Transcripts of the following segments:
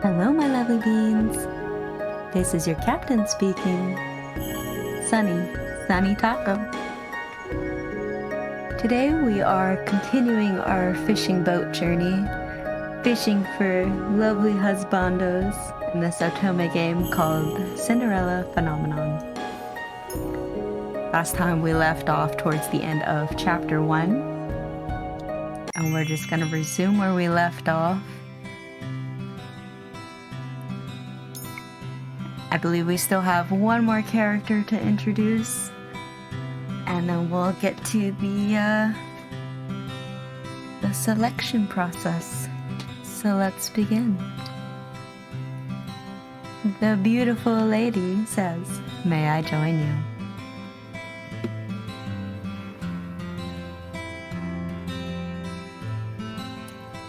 Hello, my lovely beans. This is your captain speaking, Sunny Tako. Today we are continuing our fishing boat journey, fishing for lovely husbandos in this Otome game called Cinderella Phenomenon. Last time we left off towards the end of chapter 1, and we're just gonna resume where we left off. I believe we still have one more character to introduce, and then we'll get to the selection process. So let's begin. The beautiful lady says, "May I join you?"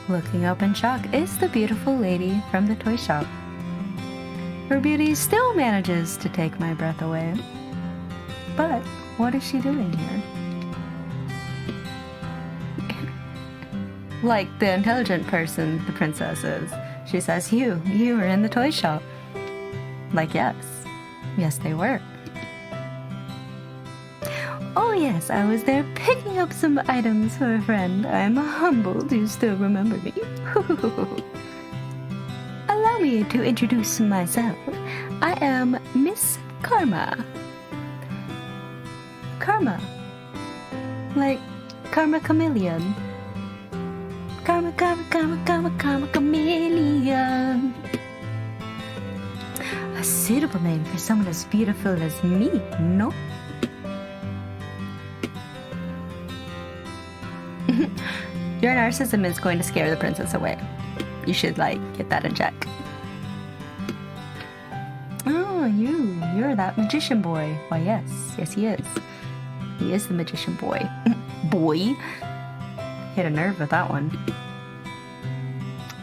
Looking up in shock is the beautiful lady from the toy shop. Her beauty still manages to take my breath away. But what is she doing here? Like the intelligent person the princess is, she says, you were in the toy shop. Like, yes, they were. Oh yes, I was there picking up some items for a friend. I'm humbled you still remember me. Allow me to introduce myself. I am Miss Karma. Karma. Like Karma Chameleon. Karma Chameleon. A suitable name for someone as beautiful as me, no? Your narcissism is going to scare the princess away. You should, get that in check. Oh, you're that magician boy. Why, yes, he is. He is the magician boy. Boy. Hit a nerve with that one.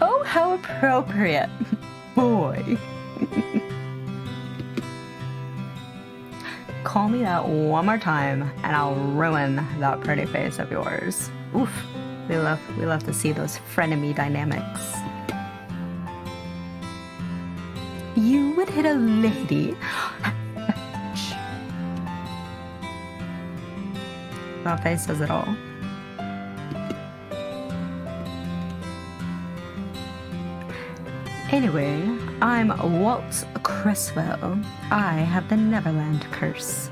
Oh, how appropriate. Boy. Call me that one more time, and I'll ruin that pretty face of yours. Oof. We love to see those frenemy dynamics. You would hit a lady? That face says it all. Anyway, I'm Waltz Cresswell. I have the Neverland curse.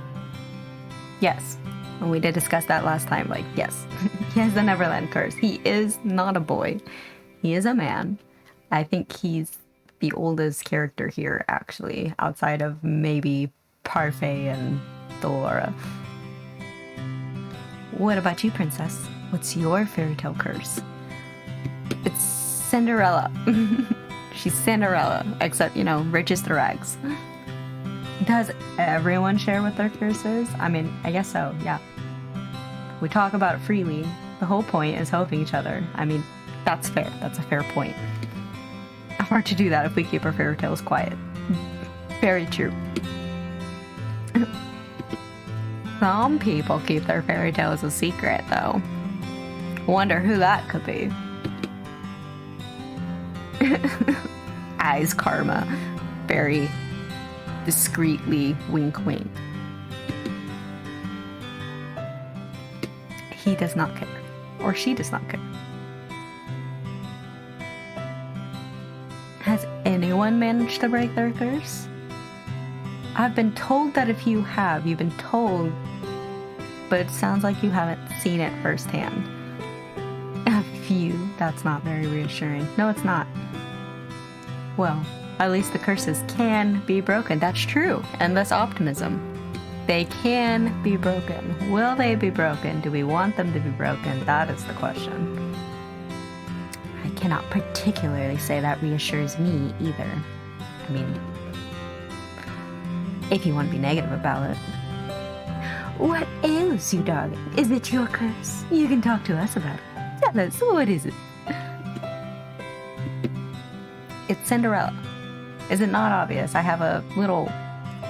Yes, we did discuss that last time. Yes, he has the Neverland curse. He is not a boy. He is a man. I think he's the oldest character here, actually, outside of maybe Parfait and Dolora. What about you, princess? What's your fairy tale curse? It's Cinderella. She's Cinderella, except, riches to rags. Does everyone share what their curse is? I mean, I guess so, yeah. We talk about it freely. The whole point is helping each other. I mean, that's fair. That's a fair point. Hard to do that if we keep our fairy tales quiet. Very true. Some people keep their fairy tales a secret, though. Wonder who that could be. Eyes Karma. Very discreetly wink wink. He does not care. Or she does not care. Has anyone managed to break their curse? I've been told that if you have, you've been told, but it sounds like you haven't seen it firsthand. A few, that's not very reassuring. No, it's not. Well, at least the curses can be broken. That's true. And thus optimism. They can be broken. Will they be broken? Do we want them to be broken? That is the question. I cannot particularly say that reassures me either. I mean, if you want to be negative about it. What ails you, darling? Is it your curse? You can talk to us about it. Tell us, what is it? It's Cinderella. Is it not obvious? I have a little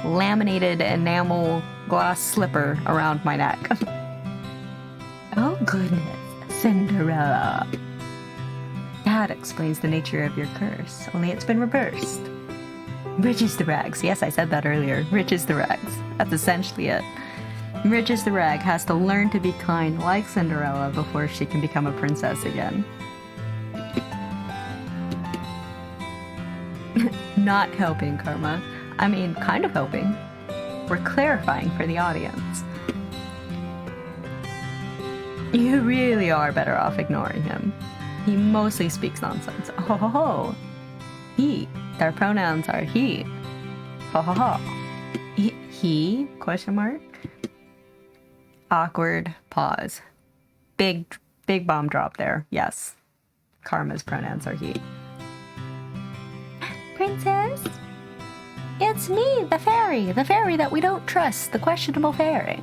laminated enamel glass slipper around my neck. Oh goodness, Cinderella. That explains the nature of your curse, only it's been reversed. Rich is the rags. Yes, I said that earlier. Rich is the rags. That's essentially it. Rich is the rag has to learn to be kind like Cinderella before she can become a princess again. Not helping, Karma. I mean, kind of helping. We're clarifying for the audience. You really are better off ignoring him. He mostly speaks nonsense. Oh ho ho. He. Their pronouns are he. Ho ho ho. He? Question mark? Awkward pause. Big bomb drop there. Yes. Karma's pronouns are he. Princess? It's me, the fairy that we don't trust, the questionable fairy.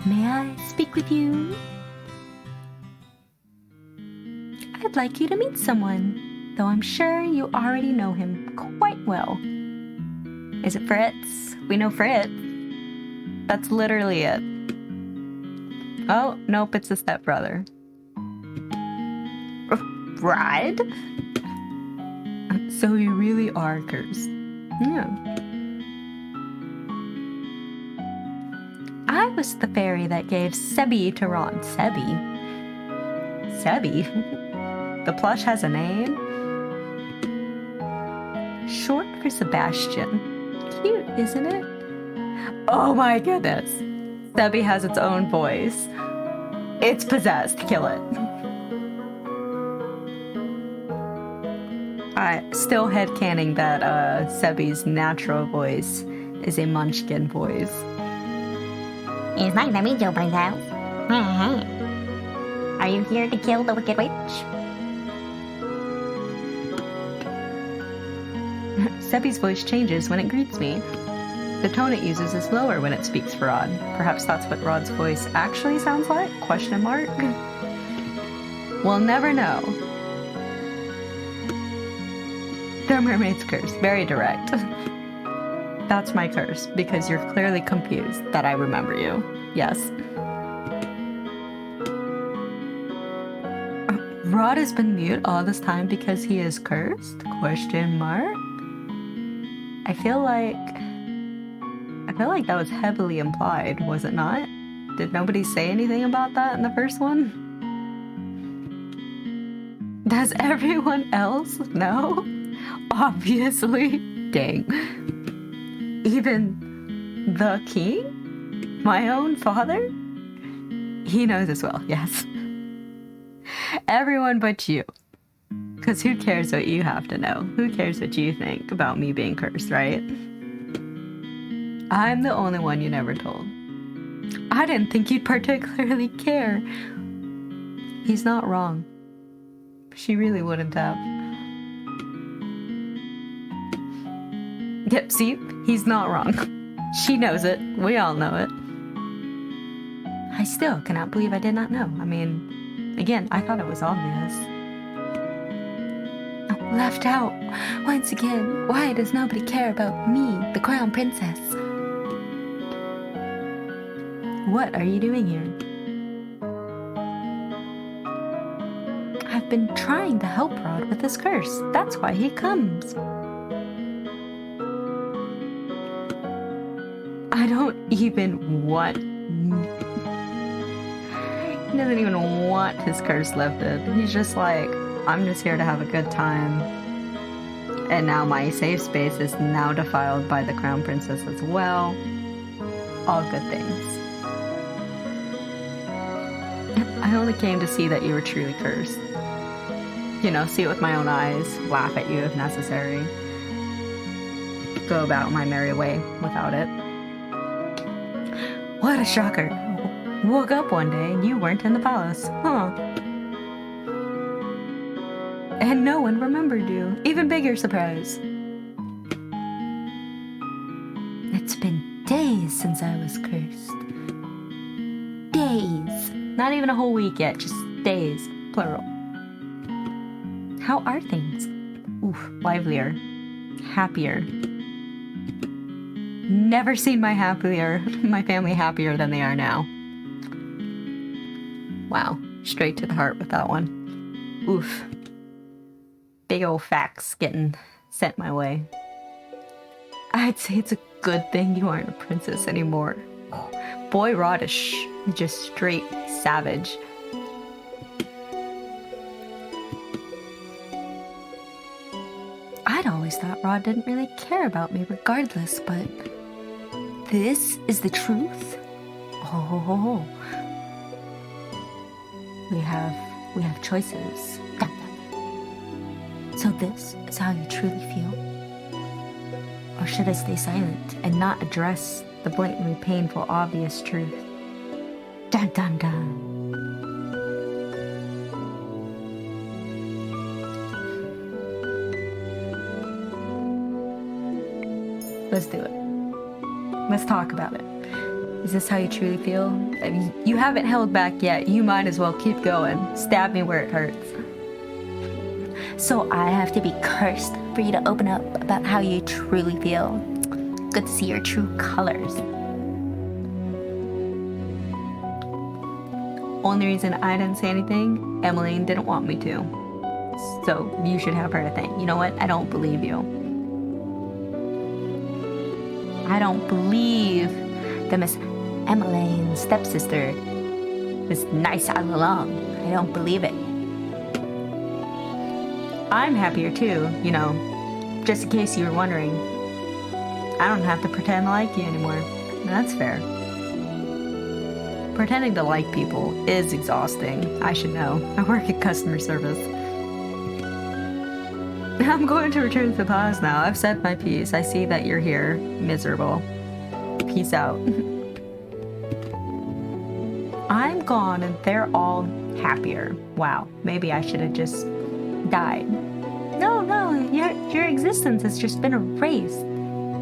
May I speak with you? I'd like you to meet someone, though I'm sure you already know him quite well. Is it Fritz? We know Fritz. That's literally it. Oh, nope, it's a stepbrother. Bride? So you really are cursed. Yeah. I was the fairy that gave Sebi to Ron. Sebi? The plush has a name? Short for Sebastian. Cute, isn't it? Oh my goodness. Sebi has its own voice. It's possessed. Kill it. Still headcanon that Sebi's natural voice is a Munchkin voice. It's nice to meet you, Princess. Are you here to kill the Wicked Witch? Sebi's voice changes when it greets me. The tone it uses is lower when it speaks for Rod. Perhaps that's what Rod's voice actually sounds like? Question mark? We'll never know. The mermaid's curse. Very direct. That's my curse, because you're clearly confused that I remember you. Yes. Rod has been mute all this time because he is cursed? Question mark? I feel like that was heavily implied, was it not? Did nobody say anything about that in the first one? Does everyone else know? Obviously. Dang. Even the king? My own father? He knows as well, yes. Everyone but you. Because who cares what you have to know? Who cares what you think about me being cursed, right? I'm the only one you never told. I didn't think you'd particularly care. He's not wrong. She really wouldn't have. Yep, see? He's not wrong. She knows it. We all know it. I still cannot believe I did not know. I mean, again, I thought it was obvious. Oh, left out. Once again, why does nobody care about me, the crown princess? What are you doing here? I've been trying to help Rod with his curse. That's why he comes. I don't even want... He doesn't even want his curse lifted. He's just like, I'm just here to have a good time. And now my safe space is now defiled by the crown princess as well. All good things. I only came to see that you were truly cursed. You know, see it with my own eyes, laugh at you if necessary. go about my merry way without it. What a shocker. Woke up one day and you weren't in the palace. Huh. And no one remembered you. Even bigger surprise. It's been days since I was cursed. Days. Not even a whole week yet, just days, plural. How are things? Oof, livelier. Happier. Never seen my family happier than they are now. Wow, straight to the heart with that one. Oof. Big old facts getting sent my way. I'd say it's a good thing you aren't a princess anymore. Boy Rodish, just straight savage. I'd always thought Rod didn't really care about me regardless, but this is the truth? Oh. We have choices. So this is how you truly feel? Or should I stay silent and not address the blatantly painful, obvious truth? Dun dun dun. Let's do it. Let's talk about it. Is this how you truly feel? I mean, you haven't held back yet. You might as well keep going. Stab me where it hurts. So I have to be cursed for you to open up about how you truly feel. Good to see your true colors. Only reason I didn't say anything, Emmeline didn't want me to. So you should have her to thank. You know what? I don't believe you. I don't believe that Miss Emmeline's stepsister was nice all along. I don't believe it. I'm happier too, you know, just in case you were wondering. I don't have to pretend to like you anymore. That's fair. Pretending to like people is exhausting. I should know. I work at customer service. I'm going to return to the palace now. I've said my piece. I see that you're here. Miserable. Peace out. I'm gone and they're all happier. Wow. Maybe I should have just died. No, your existence has just been erased.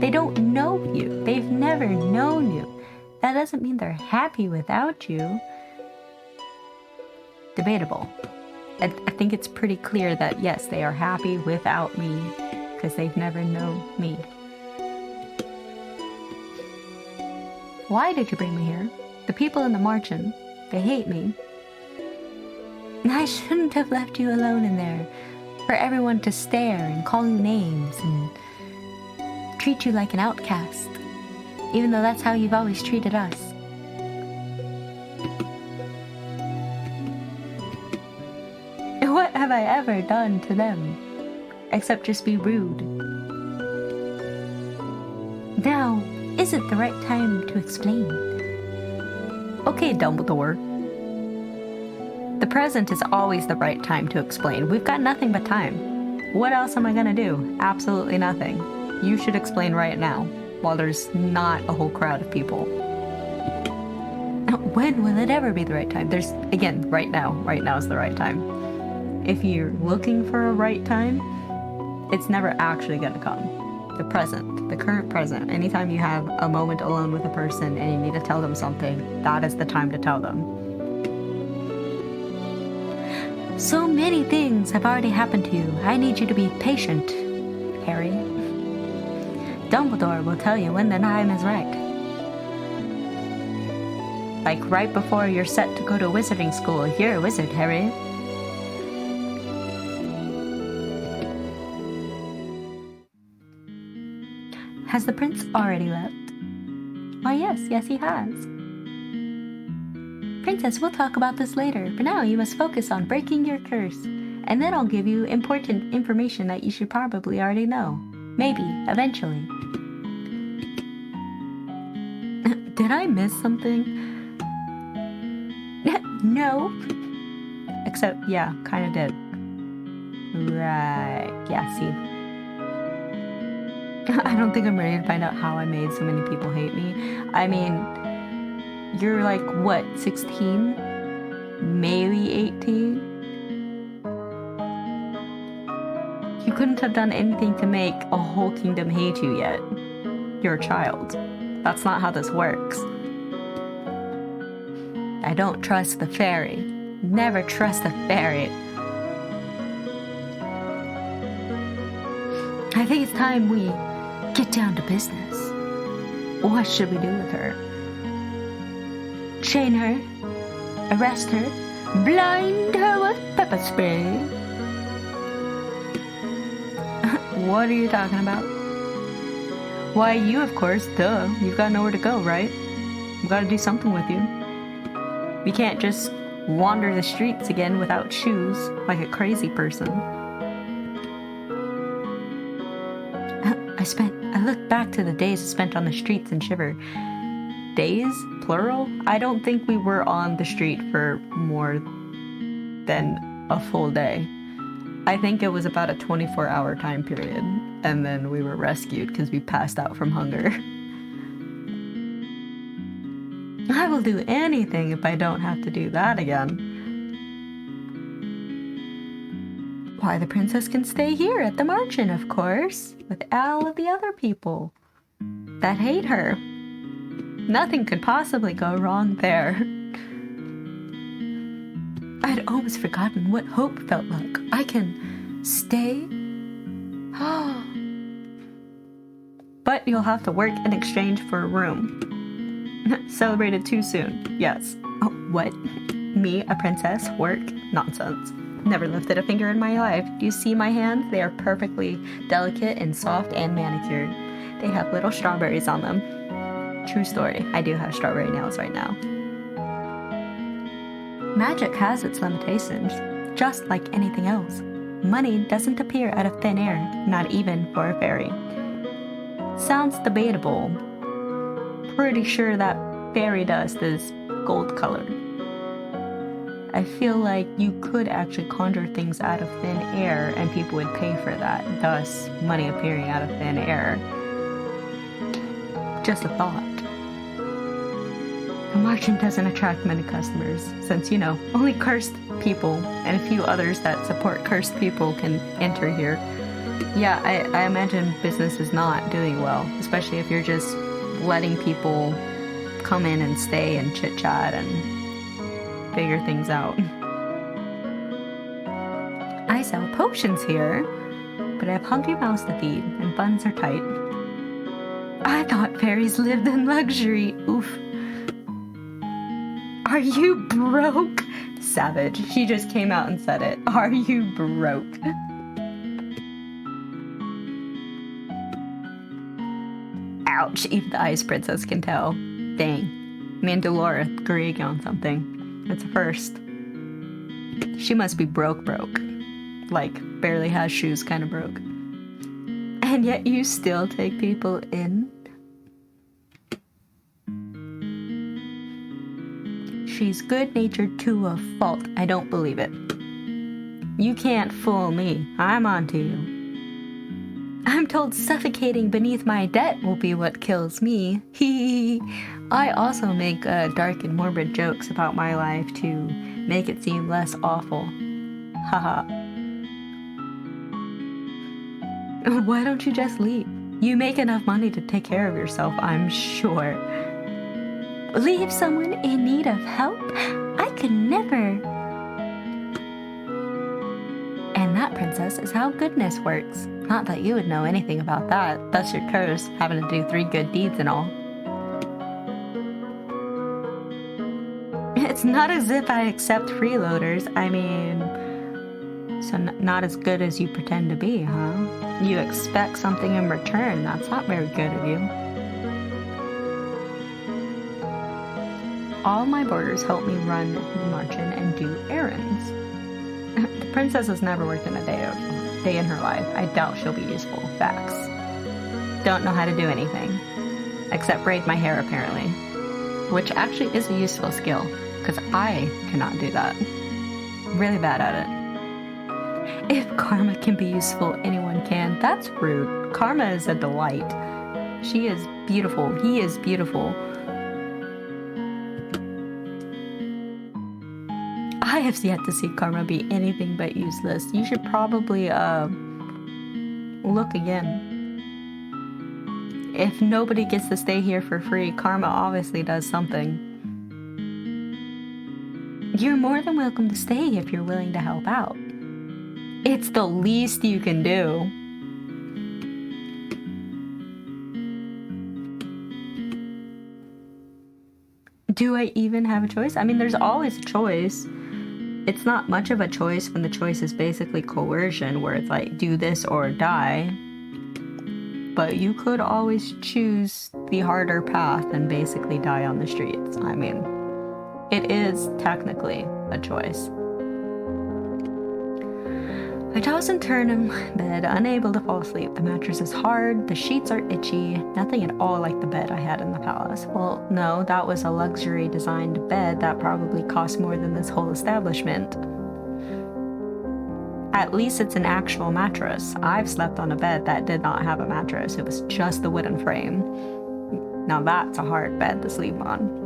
They don't know you. They've never known you. That doesn't mean they're happy without you. Debatable. I think it's pretty clear that yes, they are happy without me because they've never known me. Why did you bring me here? The people in the margin, they hate me. I shouldn't have left you alone in there for everyone to stare and call you names and treat you like an outcast, even though that's how you've always treated us. What have I ever done to them except just be rude? Now, is it the right time to explain? Okay, Dumbledore. The present is always the right time to explain. We've got nothing but time. What else am I gonna do? Absolutely nothing. You should explain right now, while there's not a whole crowd of people. When will it ever be the right time? There's, again, right now. Right now is the right time. If you're looking for a right time, it's never actually gonna come. The present, the current present. Anytime you have a moment alone with a person and you need to tell them something, that is the time to tell them. So many things have already happened to you. I need you to be patient, Harry. Dumbledore will tell you when the time is right. Like right before you're set to go to wizarding school. You're a wizard, Harry. Has the prince already left? Why, yes, he has. Princess, we'll talk about this later. For now, you must focus on breaking your curse. And then I'll give you important information that you should probably already know. Maybe, eventually. Did I miss something? No. Except, yeah, kinda did. Right, yeah, see. I don't think I'm ready to find out how I made so many people hate me. I mean, you're like, what, 16? Maybe 18? You couldn't have done anything to make a whole kingdom hate you yet. You're a child. That's not how this works. I don't trust the fairy. Never trust a fairy. I think it's time we get down to business. What should we do with her? Chain her? Arrest her? Blind her with pepper spray? What are you talking about? Why, you, of course, duh. You've got nowhere to go, right? We've got to do something with you. We can't just wander the streets again without shoes, like a crazy person. I look back to the days spent on the streets and shiver. Days? Plural? I don't think we were on the street for more than a full day. I think it was about a 24-hour time period, and then we were rescued because we passed out from hunger. I will do anything if I don't have to do that again. Why, the princess can stay here at the margin, of course, with all of the other people that hate her. Nothing could possibly go wrong there. I'd almost forgotten what hope felt like. I can stay? But you'll have to work in exchange for a room. Celebrated too soon, yes. Oh, what? Me, a princess? Work? Nonsense. Never lifted a finger in my life. Do you see my hands? They are perfectly delicate and soft and manicured. They have little strawberries on them. True story. I do have strawberry nails right now. Magic has its limitations, just like anything else. Money doesn't appear out of thin air, not even for a fairy. Sounds debatable. Pretty sure that fairy dust is gold colored. I feel like you could actually conjure things out of thin air and people would pay for that, thus money appearing out of thin air. Just a thought. The margin doesn't attract many customers, since, only cursed people and a few others that support cursed people can enter here. Yeah, I imagine business is not doing well, especially if you're just letting people come in and stay and chit-chat and figure things out. I sell potions here, but I have hungry mouths to feed and funds are tight. I thought fairies lived in luxury. Oof. Are you broke? Savage. She just came out and said it. Are you broke? Ouch, even the Ice Princess can tell. Dang. Me and Delora agreeing on something. It's a first. She must be broke. Like, barely has shoes kind of broke. And yet you still take people in? She's good-natured to a fault. I don't believe it. You can't fool me. I'm onto you. I'm told suffocating beneath my debt will be what kills me. Hee. I also make dark and morbid jokes about my life to make it seem less awful. Haha. Why don't you just leave? You make enough money to take care of yourself, I'm sure. Leave someone in need of help? I could never. And that, princess, is how goodness works. Not that you would know anything about that. That's your curse, having to do 3 good deeds and all. It's not as if I accept freeloaders. I mean, so not as good as you pretend to be, huh? You expect something in return. That's not very good of you. All my boarders help me run the margin and do errands. The princess has never worked in a day in her life. I doubt she'll be useful. Facts. Don't know how to do anything. Except braid my hair, apparently. Which actually is a useful skill, because I cannot do that. Really bad at it. If karma can be useful, anyone can. That's rude. Karma is a delight. She is beautiful. He is beautiful. I have yet to see karma be anything but useless. You should probably look again. If nobody gets to stay here for free, karma obviously does something. You're more than welcome to stay if you're willing to help out. It's the least you can do. Do I even have a choice? I mean, there's always a choice. It's not much of a choice when the choice is basically coercion, where it's like, do this or die. But you could always choose the harder path and basically die on the streets. I mean, it is technically a choice. I toss and turn in bed, unable to fall asleep. The mattress is hard, the sheets are itchy, nothing at all like the bed I had in the palace. Well, no, that was a luxury designed bed that probably cost more than this whole establishment. At least it's an actual mattress. I've slept on a bed that did not have a mattress. It was just the wooden frame. Now that's a hard bed to sleep on.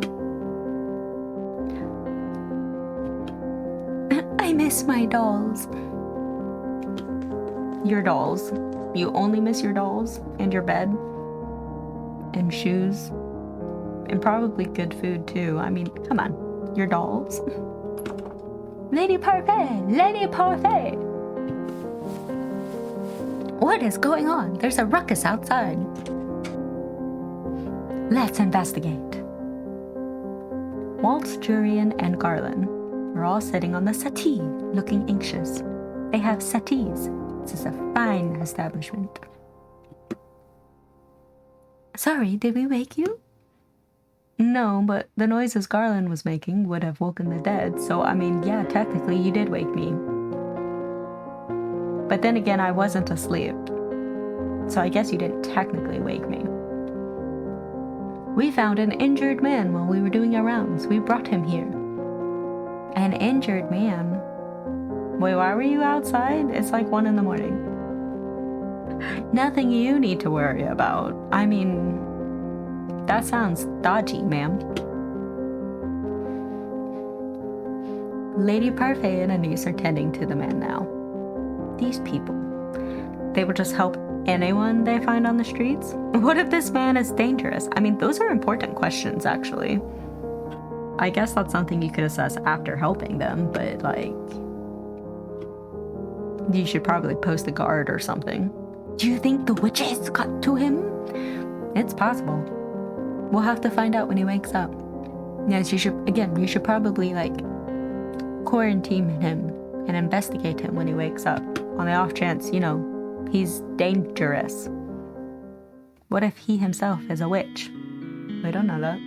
I miss my dolls. Your dolls. You only miss your dolls and your bed and shoes and probably good food too. I mean, come on, your dolls. Lady Parfait! Lady Parfait! What is going on? There's a ruckus outside. Let's investigate. Waltz, Jurian, and Garland are all sitting on the settee, looking anxious. They have settees. This is a fine establishment. Sorry, did we wake you? No, but the noises Garland was making would have woken the dead, so I mean, yeah, technically you did wake me. But then again, I wasn't asleep, so I guess you didn't technically wake me. We found an injured man while we were doing our rounds. We brought him here. An injured man? Wait, why were you outside? It's like 1 a.m. Nothing you need to worry about. I mean, that sounds dodgy, ma'am. Lady Parfait and Anise are tending to the man now. These people, they will just help anyone they find on the streets? What if this man is dangerous? I mean, those are important questions, actually. I guess that's something you could assess after helping them, but like, you should probably post a guard or something. Do you think the witches got to him? It's possible. We'll have to find out when he wakes up. Yes, you should probably like quarantine him and investigate him when he wakes up. On the off chance, he's dangerous. What if he himself is a witch? We don't know that.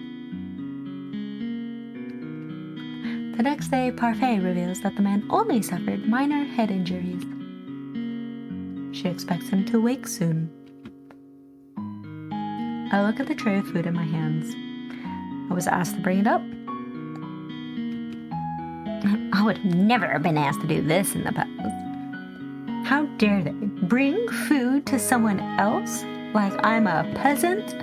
The next day, Parfait reveals that the man only suffered minor head injuries. She expects him to wake soon. I look at the tray of food in my hands. I was asked to bring it up. I would never have been asked to do this in the past. How dare they bring food to someone else like I'm a peasant?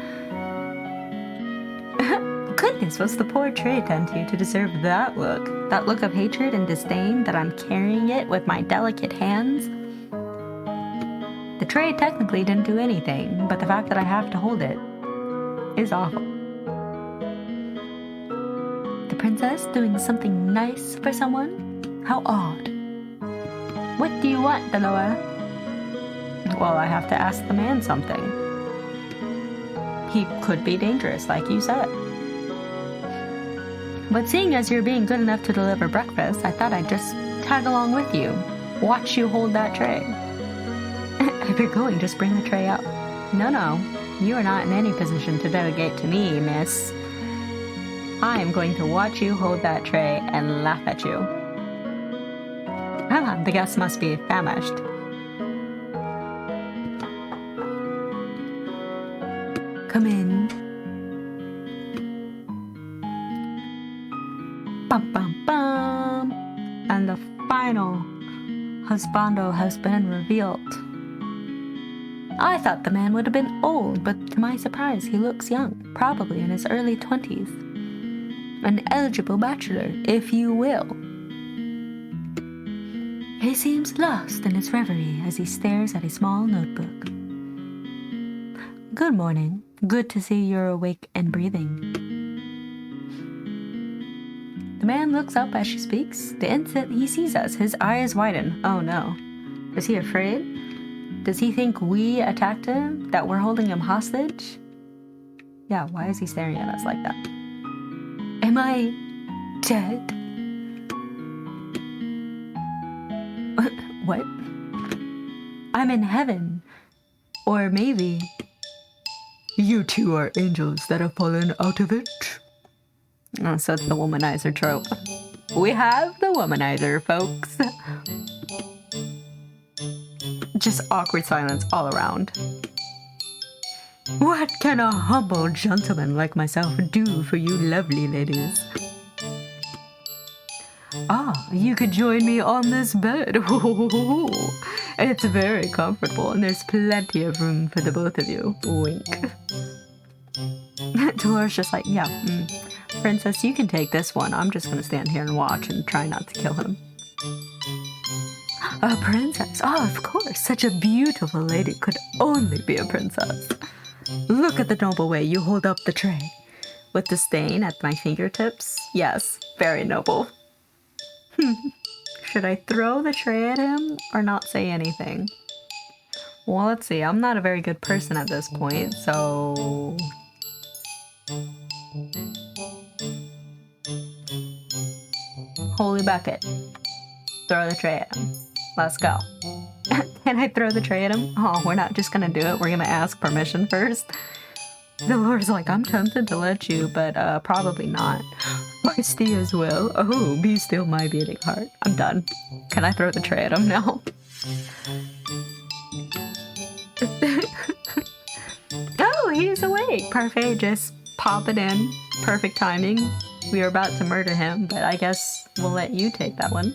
Goodness, what's the poor tray done to you to deserve that look? That look of hatred and disdain that I'm carrying it with my delicate hands? The tray technically didn't do anything, but the fact that I have to hold it is awful. The princess doing something nice for someone? How odd. What do you want, Delora? Well, I have to ask the man something. He could be dangerous, like you said. But seeing as you're being good enough to deliver breakfast, I thought I'd just tag along with you. Watch you hold that tray. If you're going, just bring the tray up. No, you are not in any position to delegate to me, miss. I am going to watch you hold that tray and laugh at you. The guest must be famished. Come in. Bum, bum, bum. And the final husbando has been revealed. I thought the man would have been old, but to my surprise, he looks young, probably in his early 20s. An eligible bachelor, if you will. He seems lost in his reverie as he stares at a small notebook. Good morning. Good to see you're awake and breathing. The man looks up as she speaks. The instant he sees us, his eyes widen. Oh no. Is he afraid? Does he think we attacked him? That we're holding him hostage? Yeah, why is he staring at us like that? Am I dead? What? I'm in heaven. Or maybe... You two are angels that have fallen out of it. Oh, so it's the womanizer trope. We have the womanizer, folks. Just awkward silence all around. What can a humble gentleman like myself do for you lovely ladies? Ah, you could join me on this bed. It's very comfortable and there's plenty of room for the both of you. Wink. Dolores just like, yeah, Princess, you can take this one. I'm just gonna stand here and watch and try not to kill him. A princess? Oh, of course. Such a beautiful lady could only be a princess. Look at the noble way you hold up the tray. With disdain at my fingertips. Yes, very noble. Should I throw the tray at him or not say anything? Well, let's see. I'm not a very good person at this point, so... Holy bucket. Throw the tray at him. Let's go. Can I throw the tray at him? Oh, we're not just gonna do it. We're gonna ask permission first. The Lord's like, I'm tempted to let you, but probably not. Feisty as well. Oh, be still my beating heart. I'm done. Can I throw the tray at him now? Oh, he's awake. Parfait, just pop it in. Perfect timing. We are about to murder him, but I guess we'll let you take that one.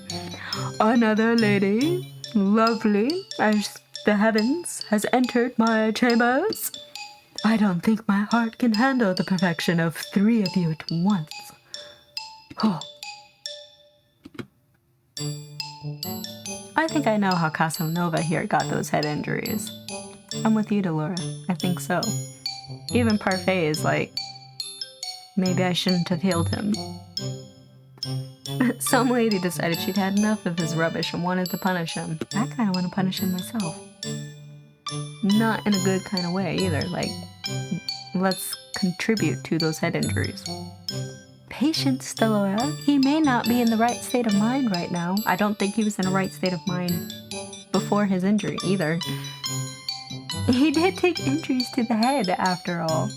Another lady, lovely as the heavens, has entered my chambers. I don't think my heart can handle the perfection of 3 of you at once. Oh. I think I know how Casanova here got those head injuries. I'm with you, Delora. I think so. Even Parfait is like, maybe I shouldn't have healed him. Some lady decided she'd had enough of his rubbish and wanted to punish him. I kind of want to punish him myself. Not in a good kind of way either. Like, let's contribute to those head injuries. Patience, Delora. He may not be in the right state of mind right now. I don't think he was in the right state of mind before his injury either. He did take injuries to the head after all.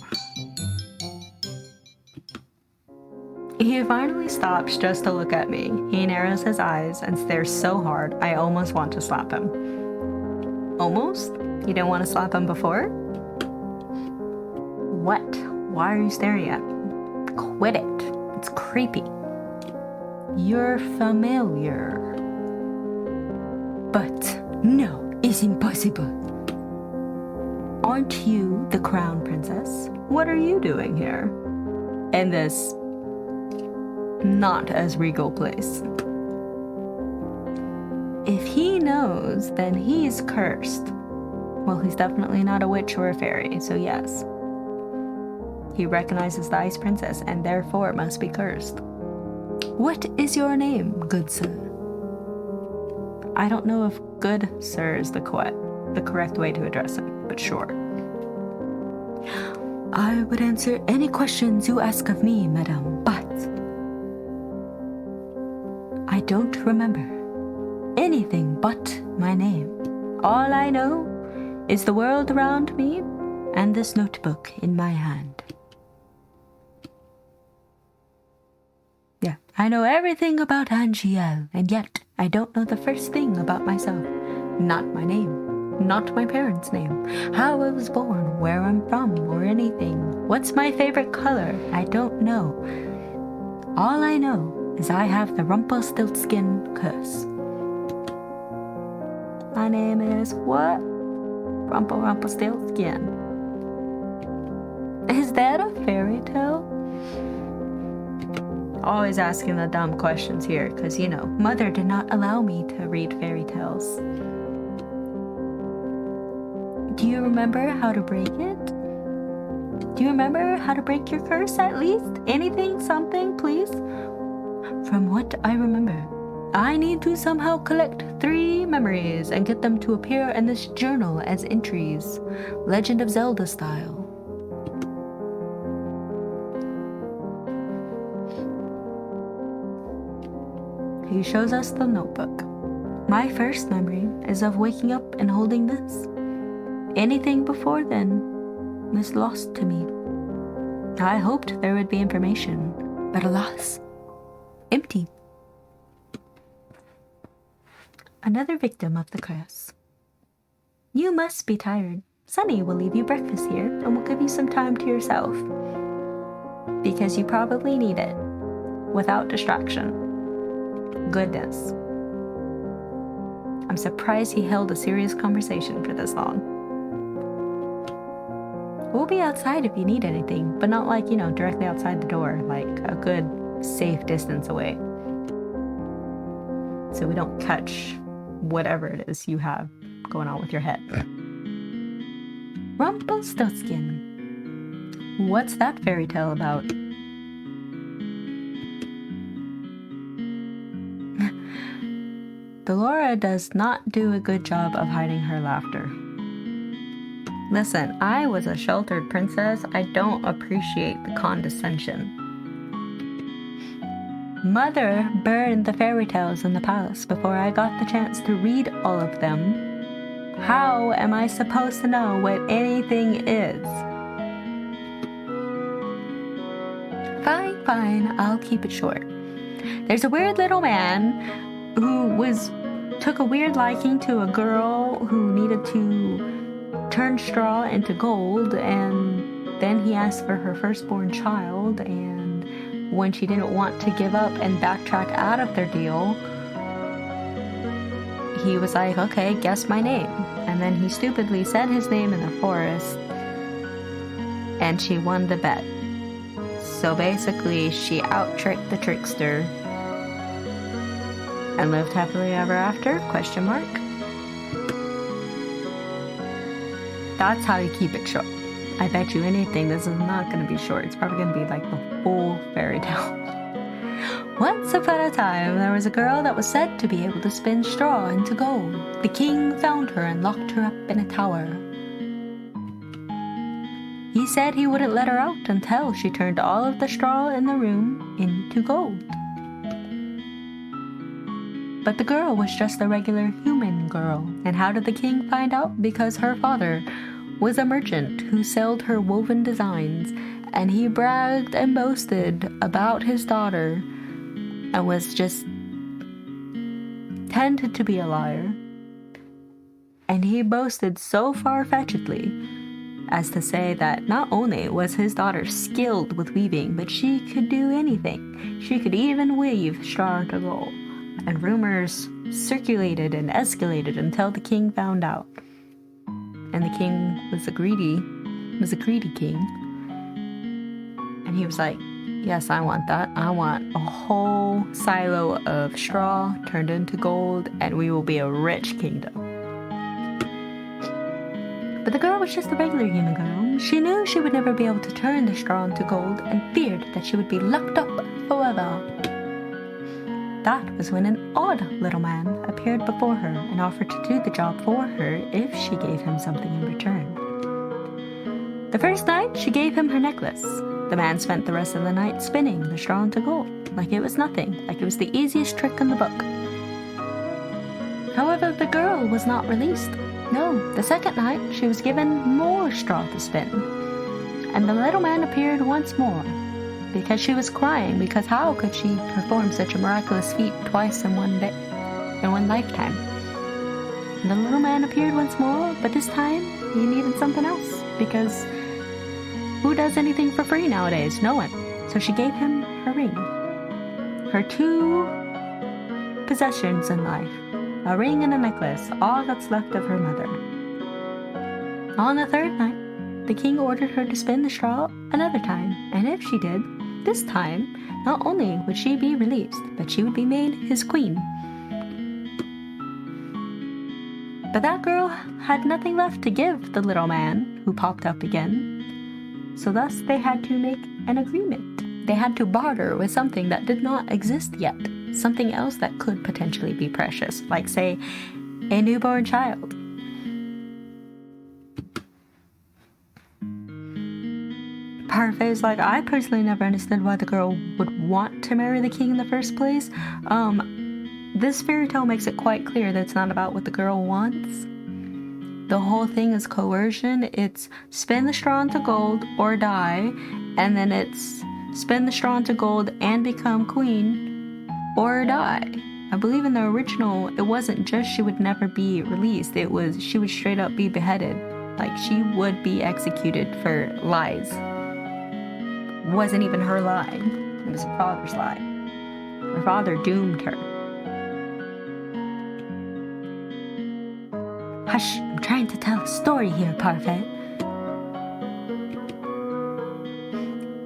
He finally stops just to look at me. He narrows his eyes and stares so hard, I almost want to slap him. Almost? You didn't want to slap him before? What? Why are you staring at me? Quit it. It's creepy. You're familiar. But no, it's impossible. Aren't you the crown princess? What are you doing here? In this not as regal place. If he knows, then he's cursed. Well, he's definitely not a witch or a fairy, so yes. He recognizes the Ice Princess and therefore must be cursed. What is your name, good sir? I don't know if good sir is the correct way to address him, but sure. I would answer any questions you ask of me, madame, but I don't remember anything but my name. All I know is the world around me and this notebook in my hand. Yeah, I know everything about Angiel, and yet I don't know the first thing about myself. Not my name, not my parents' name, how I was born, where I'm from, or anything. What's my favorite color? I don't know. All I know is I have the Rumpelstiltskin curse. My name is what? Rumpelstiltskin. Is that a fairy tale? Always asking the dumb questions here, because, you know, Mother did not allow me to read fairy tales. Do you remember how to break it? Do you remember how to break your curse at least? Anything, something, please? From what I remember, I need to somehow collect 3 memories and get them to appear in this journal as entries, Legend of Zelda style. He shows us the notebook. My first memory is of waking up and holding this. Anything before then was lost to me. I hoped there would be information, but alas, empty. Another victim of the curse. You must be tired. Sunny will leave you breakfast here and will give you some time to yourself. Because you probably need it. Without distraction. Goodness. I'm surprised he held a serious conversation for this long. We'll be outside if you need anything, but not like, you know, directly outside the door, like a good, safe distance away. So we don't catch whatever it is you have going on with your head. Rumpelstiltskin. What's that fairy tale about? Delora does not do a good job of hiding her laughter. Listen, I was a sheltered princess. I don't appreciate the condescension. Mother burned the fairy tales in the palace before I got the chance to read all of them. How am I supposed to know what anything is? Fine, I'll keep it short. There's a weird little man who took a weird liking to a girl who needed to turn straw into gold, and then he asked for her firstborn child, and when she didn't want to give up and backtrack out of their deal, he was like, okay, guess my name. And then he stupidly said his name in the forest, and she won the bet. So basically, she out-tricked the trickster and lived happily ever after, ? That's how you keep it short. I bet you anything this is not going to be short. It's probably going to be like the full fairy tale. Once upon a time, there was a girl that was said to be able to spin straw into gold. The king found her and locked her up in a tower. He said he wouldn't let her out until she turned all of the straw in the room into gold. But the girl was just a regular human girl. And how did the king find out? Because her father was a merchant who sold her woven designs, and he bragged and boasted about his daughter and was just tended to be a liar. And he boasted so far-fetchedly as to say that not only was his daughter skilled with weaving, but she could do anything. She could even weave straw into gold. And rumors circulated and escalated until the king found out. And the king was a greedy king. And he was like, yes, I want that. I want a whole silo of straw turned into gold, and we will be a rich kingdom. But the girl was just a regular human girl. She knew she would never be able to turn the straw into gold and feared that she would be locked up forever. That was when an odd little man appeared before her and offered to do the job for her if she gave him something in return. The first night, she gave him her necklace. The man spent the rest of the night spinning the straw into gold, like it was nothing, like it was the easiest trick in the book. However, the girl was not released. No, the second night, she was given more straw to spin. And the little man appeared once more, because she was crying, because how could she perform such a miraculous feat twice in one day, in one lifetime? And the little man appeared once more, but this time he needed something else, because who does anything for free nowadays? No one. So she gave him her ring, her 2 possessions in life, a ring and a necklace, all that's left of her mother. On the third night, the king ordered her to spin the straw another time, and if she did, this time, not only would she be released, but she would be made his queen. But that girl had nothing left to give the little man who popped up again. So thus they had to make an agreement. They had to barter with something that did not exist yet, something else that could potentially be precious, like, say, a newborn child. Parfait like, I personally never understood why the girl would want to marry the king in the first place. This fairy tale makes it quite clear that it's not about what the girl wants. The whole thing is coercion. It's spin the straw into gold or die, and then it's spin the straw into gold and become queen or die. I believe in the original, it wasn't just she would never be released. It was she would straight up be beheaded. Like, she would be executed for lies. It wasn't even her lie. It was her father's lie. Her father doomed her. Hush, I'm trying to tell a story here, Parfait.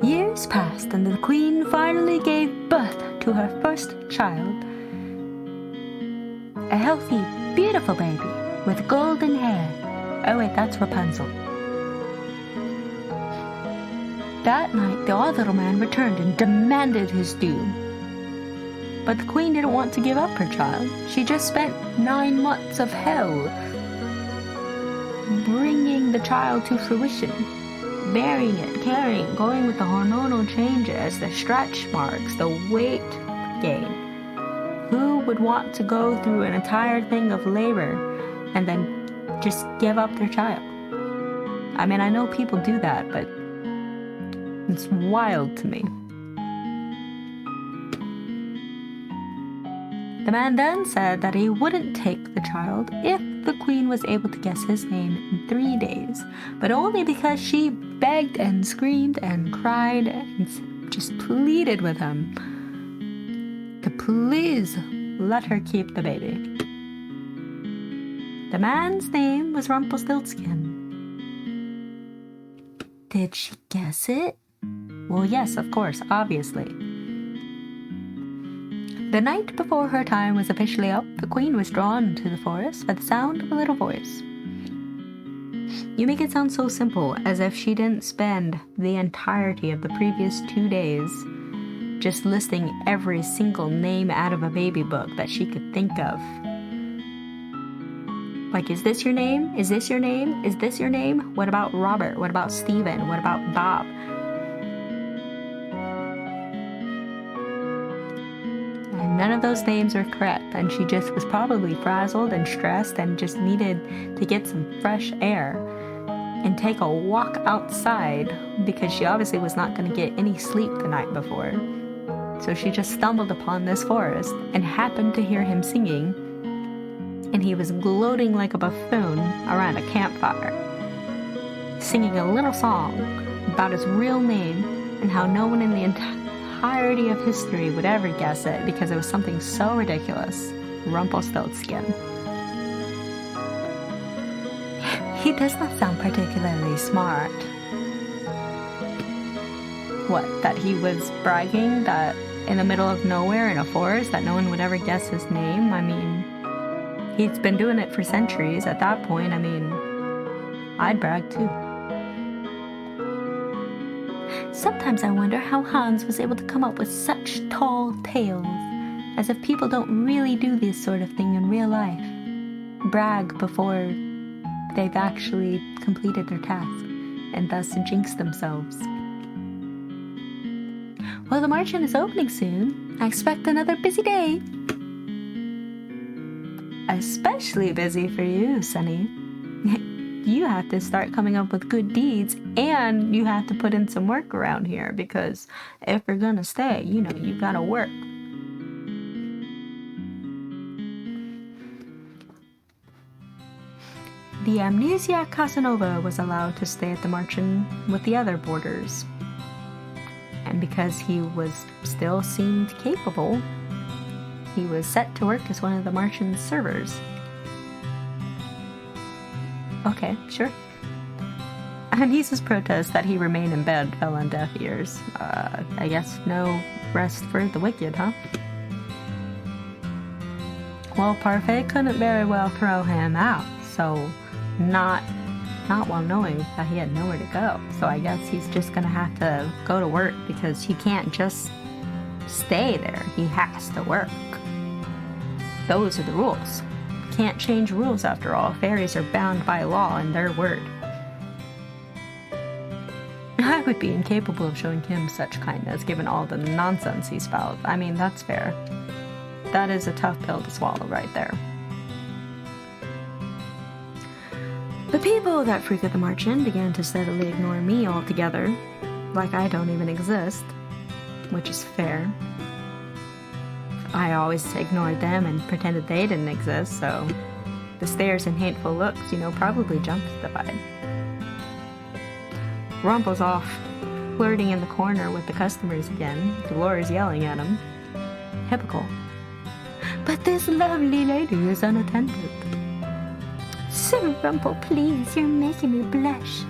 Years passed, and the queen finally gave birth to her first child. A healthy, beautiful baby with golden hair. Oh wait, that's Rapunzel. That night, the odd little man returned and demanded his due. But the queen didn't want to give up her child. She just spent 9 months of hell bringing the child to fruition, bearing it, carrying it, going with the hormonal changes, the stretch marks, the weight gain. Who would want to go through an entire thing of labor and then just give up their child? I mean, I know people do that, but it's wild to me. The man then said that he wouldn't take the child if the queen was able to guess his name in 3 days, but only because she begged and screamed and cried and just pleaded with him to please let her keep the baby. The man's name was Rumpelstiltskin. Did she guess it? Well, yes, of course, obviously. The night before her time was officially up, the queen was drawn to the forest by the sound of a little voice. You make it sound so simple, as if she didn't spend the entirety of the previous 2 days just listing every single name out of a baby book that she could think of. Like, is this your name? Is this your name? Is this your name? What about Robert? What about Stephen? What about Bob? And none of those names are correct, and she just was probably frazzled and stressed and just needed to get some fresh air and take a walk outside because she obviously was not going to get any sleep the night before. So she just stumbled upon this forest and happened to hear him singing, and he was gloating like a buffoon around a campfire, singing a little song about his real name and how no one in the entirety of history would ever guess it because it was something so ridiculous. Rumpelstiltskin. He does not sound particularly smart. What, that he was bragging that in the middle of nowhere in a forest that no one would ever guess his name? I mean, he's been doing it for centuries. At that point, I mean, I'd brag too. Sometimes I wonder how Hans was able to come up with such tall tales, as if people don't really do this sort of thing in real life. Brag before they've actually completed their task, and thus jinx themselves. Well, the margin is opening soon. I expect another busy day. Especially busy for you, Sunny. You have to start coming up with good deeds, and you have to put in some work around here, because if you're gonna stay, you know, you've gotta work. The amnesiac Casanova was allowed to stay at the Marchen with the other boarders. And because he was still seemed capable, He was set to work as one of the Martian servers. Okay, sure. Anisa's protest that he remain in bed fell on deaf ears. I guess no rest for the wicked, huh? Well, Parfait couldn't very well throw him out, so not while knowing that he had nowhere to go. So I guess he's just gonna have to go to work because he can't just stay there. He has to work. Those are the rules. Can't change rules after all. Fairies are bound by law and their word. I would be incapable of showing him such kindness given all the nonsense he spouts. I mean, that's fair. That is a tough pill to swallow right there. The people that frequent the Martian began to steadily ignore me altogether, like I don't even exist, which is fair. I always ignored them and pretended they didn't exist, so the stares and hateful looks, probably justified. Rumple's off, flirting in the corner with the customers again. Dolores yelling at him. Typical. But this lovely lady is unattended. Sir Rumple, please, you're making me blush.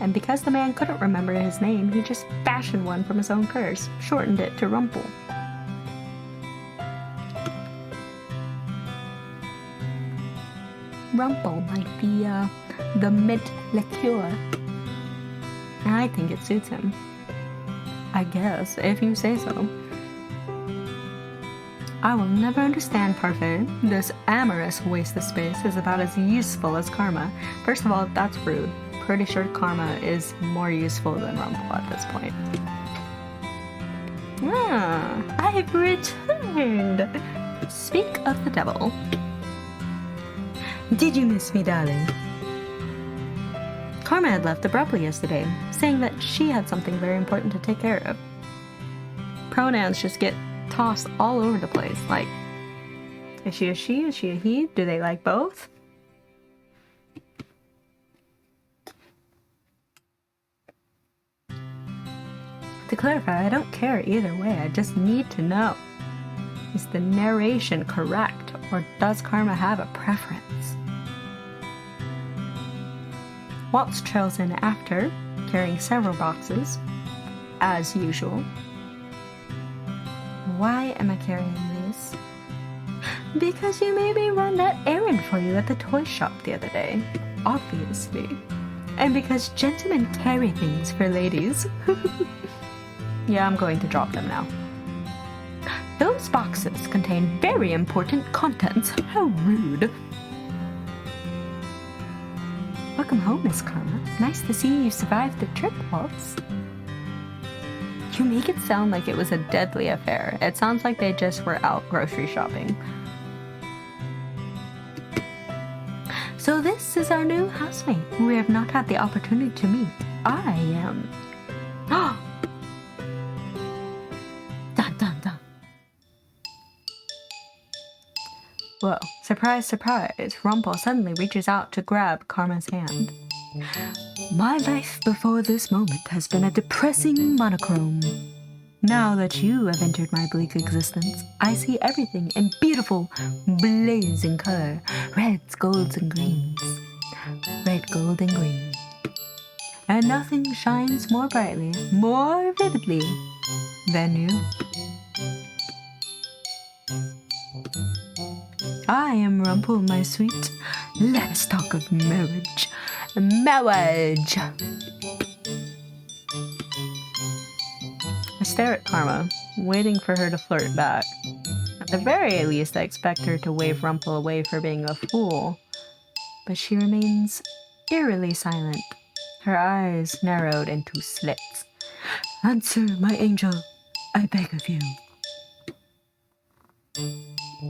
And because the man couldn't remember his name, he just fashioned one from his own purse, shortened it to Rumple. Rumple might be, the mint liqueur. I think it suits him. I guess, if you say so. I will never understand Parfait. This amorous waste of space is about as useful as Karma. First of all, that's rude. Pretty sure Karma is more useful than Rumple at this point. I've returned! Speak of the devil. Did you miss me, darling? Karma had left abruptly yesterday, saying that she had something very important to take care of. Pronouns just get tossed all over the place, like, is she a she, is she a he, do they like both? To clarify, I don't care either way, I just need to know. Is the narration correct, or does Karma have a preference? Waltz trails in after, carrying several boxes, as usual. Why am I carrying these? Because you made me run that errand for you at the toy shop the other day, obviously. And because gentlemen carry things for ladies. Yeah, I'm going to drop them now. Those boxes contain very important contents. How rude. Welcome home, Miss Karma. Nice to see you survived the trip, Waltz. You make it sound like it was a deadly affair. It sounds like they just were out grocery shopping. So this is our new housemate. We have not had the opportunity to meet. I am... Dun dun dun. Whoa, surprise, surprise. Rumple suddenly reaches out to grab Karma's hand. My life before this moment has been a depressing monochrome. Now that you have entered my bleak existence, I see everything in beautiful, blazing color. Reds, golds, and greens. Red, gold, and green. And nothing shines more brightly, more vividly than you. I am Rumple, my sweet. Let us talk of marriage. Marriage! I stare at Karma, waiting for her to flirt back. At the very least, I expect her to wave Rumple away for being a fool. But she remains eerily silent, her eyes narrowed into slits. Answer, my angel, I beg of you.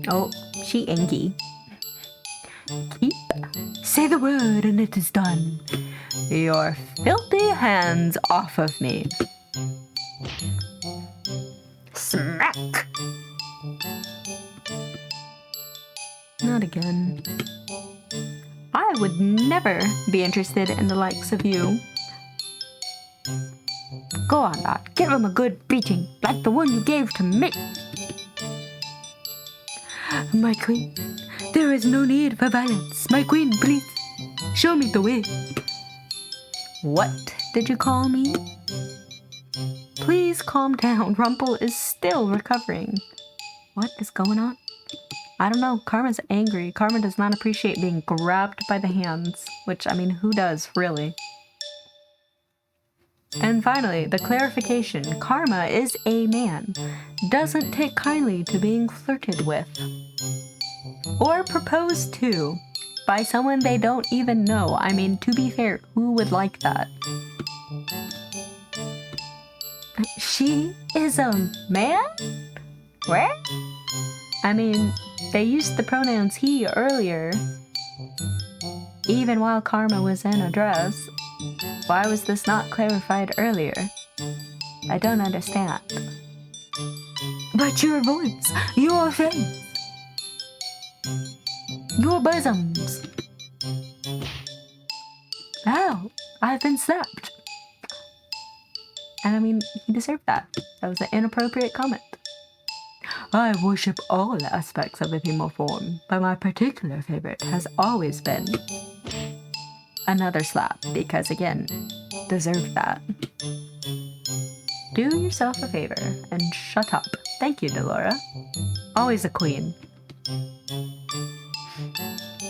Oh, she ingy. Keep. Say the word and it is done. Your filthy hands off of me. Smack! Not again. I would never be interested in the likes of you. Go on, lad. Give him a good beating, like the one you gave to me. My queen, there is no need for violence. My queen, please, show me the way. What did you call me? Please calm down. Rumple is still recovering. What is going on? I don't know. Karma's angry. Karma does not appreciate being grabbed by the hands. Which, I mean, who does, really? And finally, the clarification. Karma is a man. Doesn't take kindly to being flirted with. Or proposed to. By someone they don't even know. I mean, to be fair, who would like that? She is a man? Where? I mean, they used the pronouns he earlier. Even while Karma was in a dress. Why was this not clarified earlier? I don't understand. But your voice, your face, your bosoms. Ow, I've been slapped. And I mean, he deserved that. That was an inappropriate comment. I worship all aspects of the female form, but my particular favorite has always been another slap, because again, deserved that. Do yourself a favor and shut up. Thank you, Delora. Always a queen.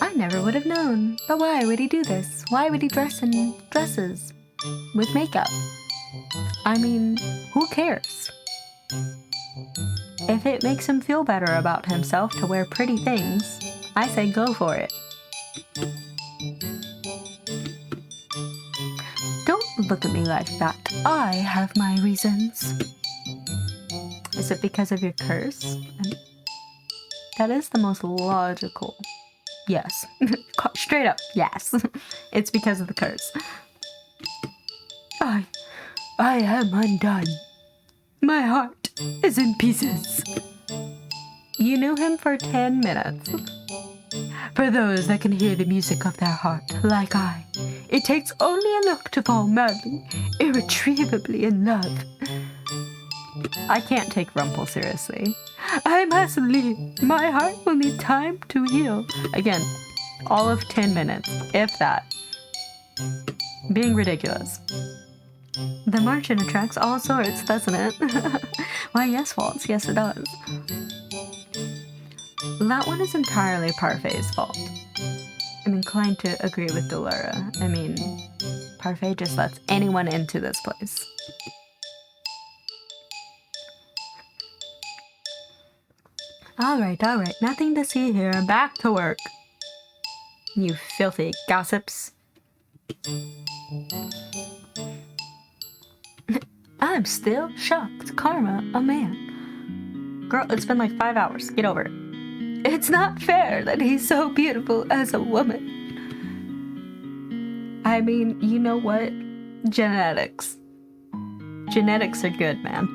I never would have known, but why would he do this? Why would he dress in dresses with makeup? I mean, who cares? If it makes him feel better about himself to wear pretty things, I say go for it. Don't look at me like that. I have my reasons. Is it because of your curse? That is the most logical. Yes. Straight up, yes. It's because of the curse. I am undone. My heart is in pieces. You knew him for 10 minutes. For those that can hear the music of their heart, like I, it takes only a look to fall madly, irretrievably in love. I can't take Rumple seriously. I must leave. My heart will need time to heal. Again, all of 10 minutes, if that. Being ridiculous. The margin attracts all sorts, doesn't it? Why, yes, Waltz, yes it does. That one is entirely Parfait's fault. I'm inclined to agree with Delora. I mean, Parfait just lets anyone into this place. Alright, nothing to see here. Back to work. You filthy gossips. I'm still shocked. Karma, a man. Girl, it's been like 5 hours. Get over it. It's not fair that he's so beautiful as a woman. I mean, you know what? Genetics. Genetics are good, man.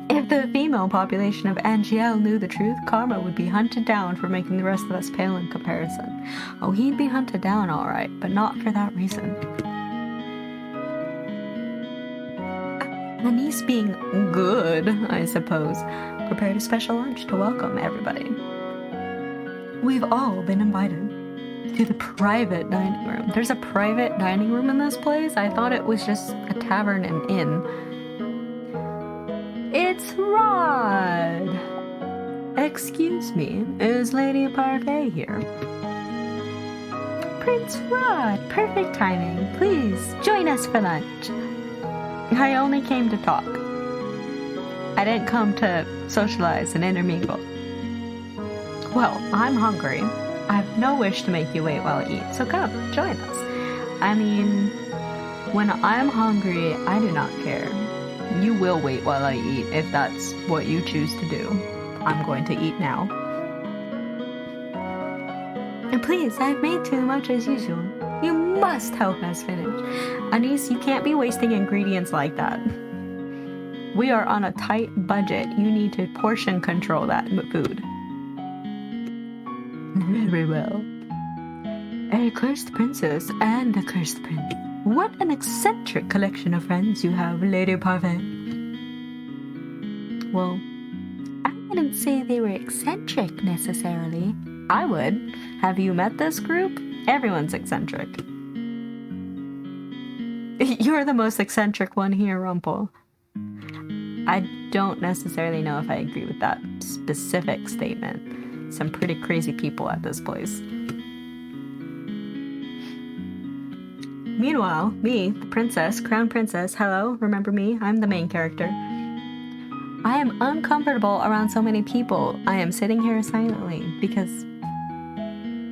If the female population of Angiel knew the truth, Karma would be hunted down for making the rest of us pale in comparison. Oh, he'd be hunted down alright, but not for that reason. Anise being good, I suppose, prepared a special lunch to welcome everybody. We've all been invited to the private dining room. There's a private dining room in this place? I thought it was just a tavern and inn. It's Rod! Excuse me, is Lady Parfait here? Prince Rod, perfect timing. Please, join us for lunch. I only came to talk. I didn't come to socialize and intermingle. Well, I'm hungry. I have no wish to make you wait while I eat, so come, join us. I mean, when I'm hungry, I do not care. You will wait while I eat if that's what you choose to do. I'm going to eat now. And please, I've made too much as usual. You must help us finish. Anise, you can't be wasting ingredients like that. We are on a tight budget. You need to portion control that food. Very well. A cursed princess and a cursed prince. What an eccentric collection of friends you have, Lady Parfait. Well, I wouldn't say they were eccentric necessarily. I would. Have you met this group? Everyone's eccentric. You're the most eccentric one here, Rumpel. I don't necessarily know if I agree with that specific statement. Some pretty crazy people at this place. Meanwhile, me, the princess, crown princess, hello, remember me? I'm the main character. I am uncomfortable around so many people. I am sitting here silently because,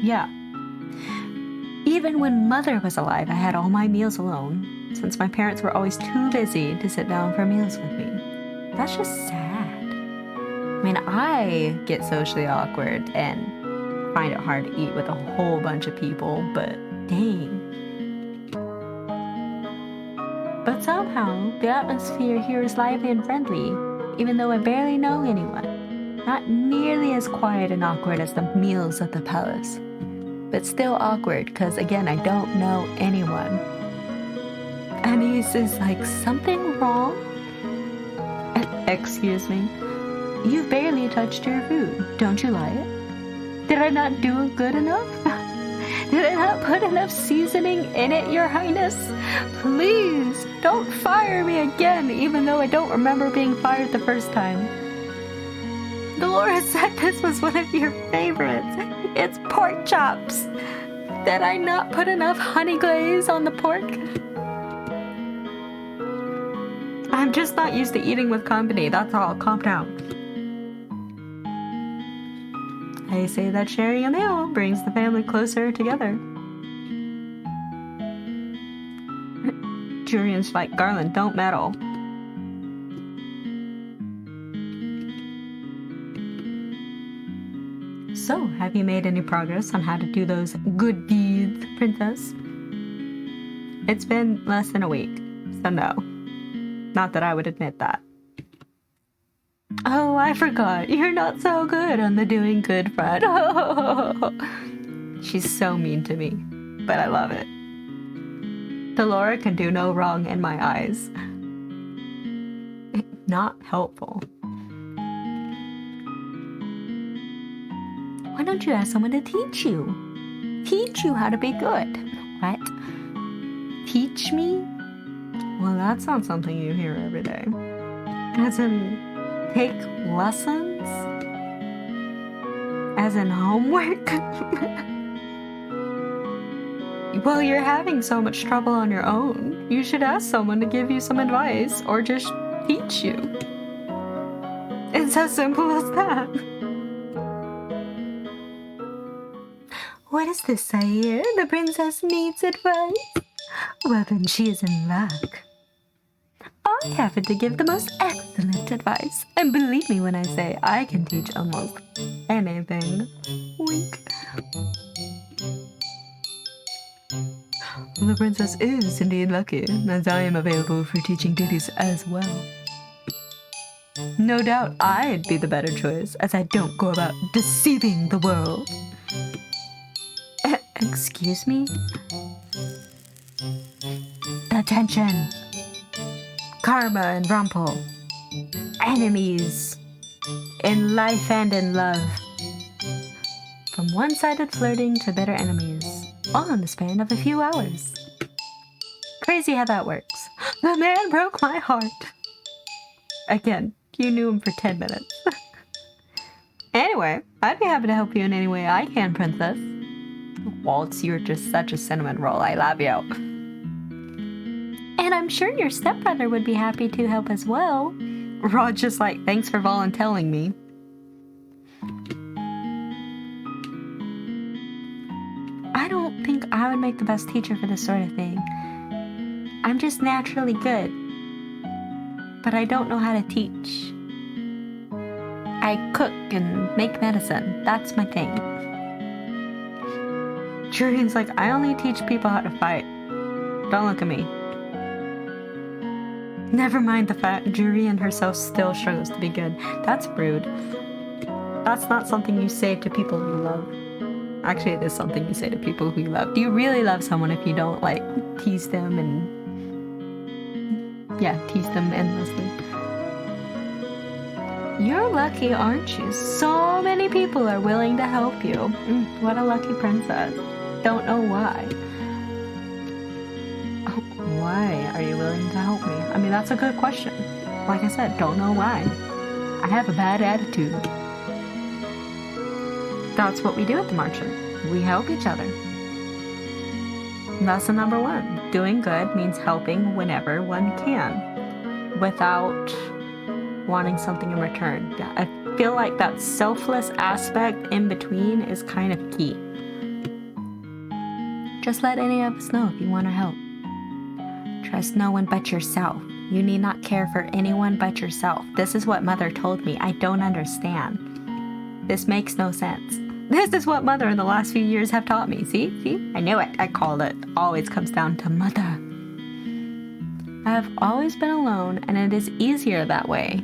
yeah. Even when Mother was alive, I had all my meals alone, since my parents were always too busy to sit down for meals with me. That's just sad. I mean, I get socially awkward and find it hard to eat with a whole bunch of people, but dang. But somehow, the atmosphere here is lively and friendly, even though I barely know anyone. Not nearly as quiet and awkward as the meals at the palace, but still awkward because, again, I don't know anyone. Anise is like, something wrong? Excuse me. You've barely touched your food. Don't you like it? Did I not do good enough? Did I not put enough seasoning in it, Your Highness? Please, don't fire me again, even though I don't remember being fired the first time. Dolores said this was one of your favorites. It's pork chops. Did I not put enough honey glaze on the pork? I'm just not used to eating with company, that's all. Calm down. I say that sharing a meal brings the family closer together. Julian's like, Garland, don't meddle. So, have you made any progress on how to do those good deeds, Princess? It's been less than a week, so no. Not that I would admit that. Oh, I forgot. You're not so good on the doing good front. Oh. She's so mean to me, but I love it. Delora can do no wrong in my eyes. Not helpful. Why don't you ask someone to teach you? Teach you how to be good. What? Teach me? Well, that's not something you hear every day. As in, take lessons? As in homework? Well, you're having so much trouble on your own. You should ask someone to give you some advice or just teach you. It's as simple as that. What is this I hear? The princess needs advice? Well, then she is in luck. I happen to give the most excellent advice. And believe me when I say I can teach almost anything. Wink. The princess is indeed lucky, as I am available for teaching duties as well. No doubt I'd be the better choice, as I don't go about deceiving the world. Excuse me? Attention! Karma and Rumpel. Enemies. In life and in love. From one-sided flirting to bitter enemies. All in the span of a few hours. Crazy how that works. The man broke my heart. Again, you knew him for 10 minutes. Anyway, I'd be happy to help you in any way I can, Princess. Waltz, you're just such a cinnamon roll. I love you. And I'm sure your stepbrother would be happy to help as well. Rod's just like, thanks for volunteering me. I don't think I would make the best teacher for this sort of thing. I'm just naturally good. But I don't know how to teach. I cook and make medicine. That's my thing. Julian's like, I only teach people how to fight. Don't look at me. Never mind the fact Julian herself still struggles to be good. That's rude. That's not something you say to people you love. Actually, it is something you say to people who you love. Do you really love someone if you don't, like, tease them and... Yeah, tease them endlessly? You're lucky, aren't you? So many people are willing to help you. What a lucky princess. Don't know why. Oh, why are you willing to help me? I mean, that's a good question. Like I said, don't know why. I have a bad attitude. That's what we do at the Martian. We help each other. Lesson number 1. Doing good means helping whenever one can, without wanting something in return. I feel like that selfless aspect in between is kind of key. Just let any of us know if you want to help. Trust no one but yourself. You need not care for anyone but yourself. This is what Mother told me. I don't understand. This makes no sense. This is what Mother in the last few years have taught me. See? I knew it. I called it. Always comes down to Mother. I have always been alone, and it is easier that way.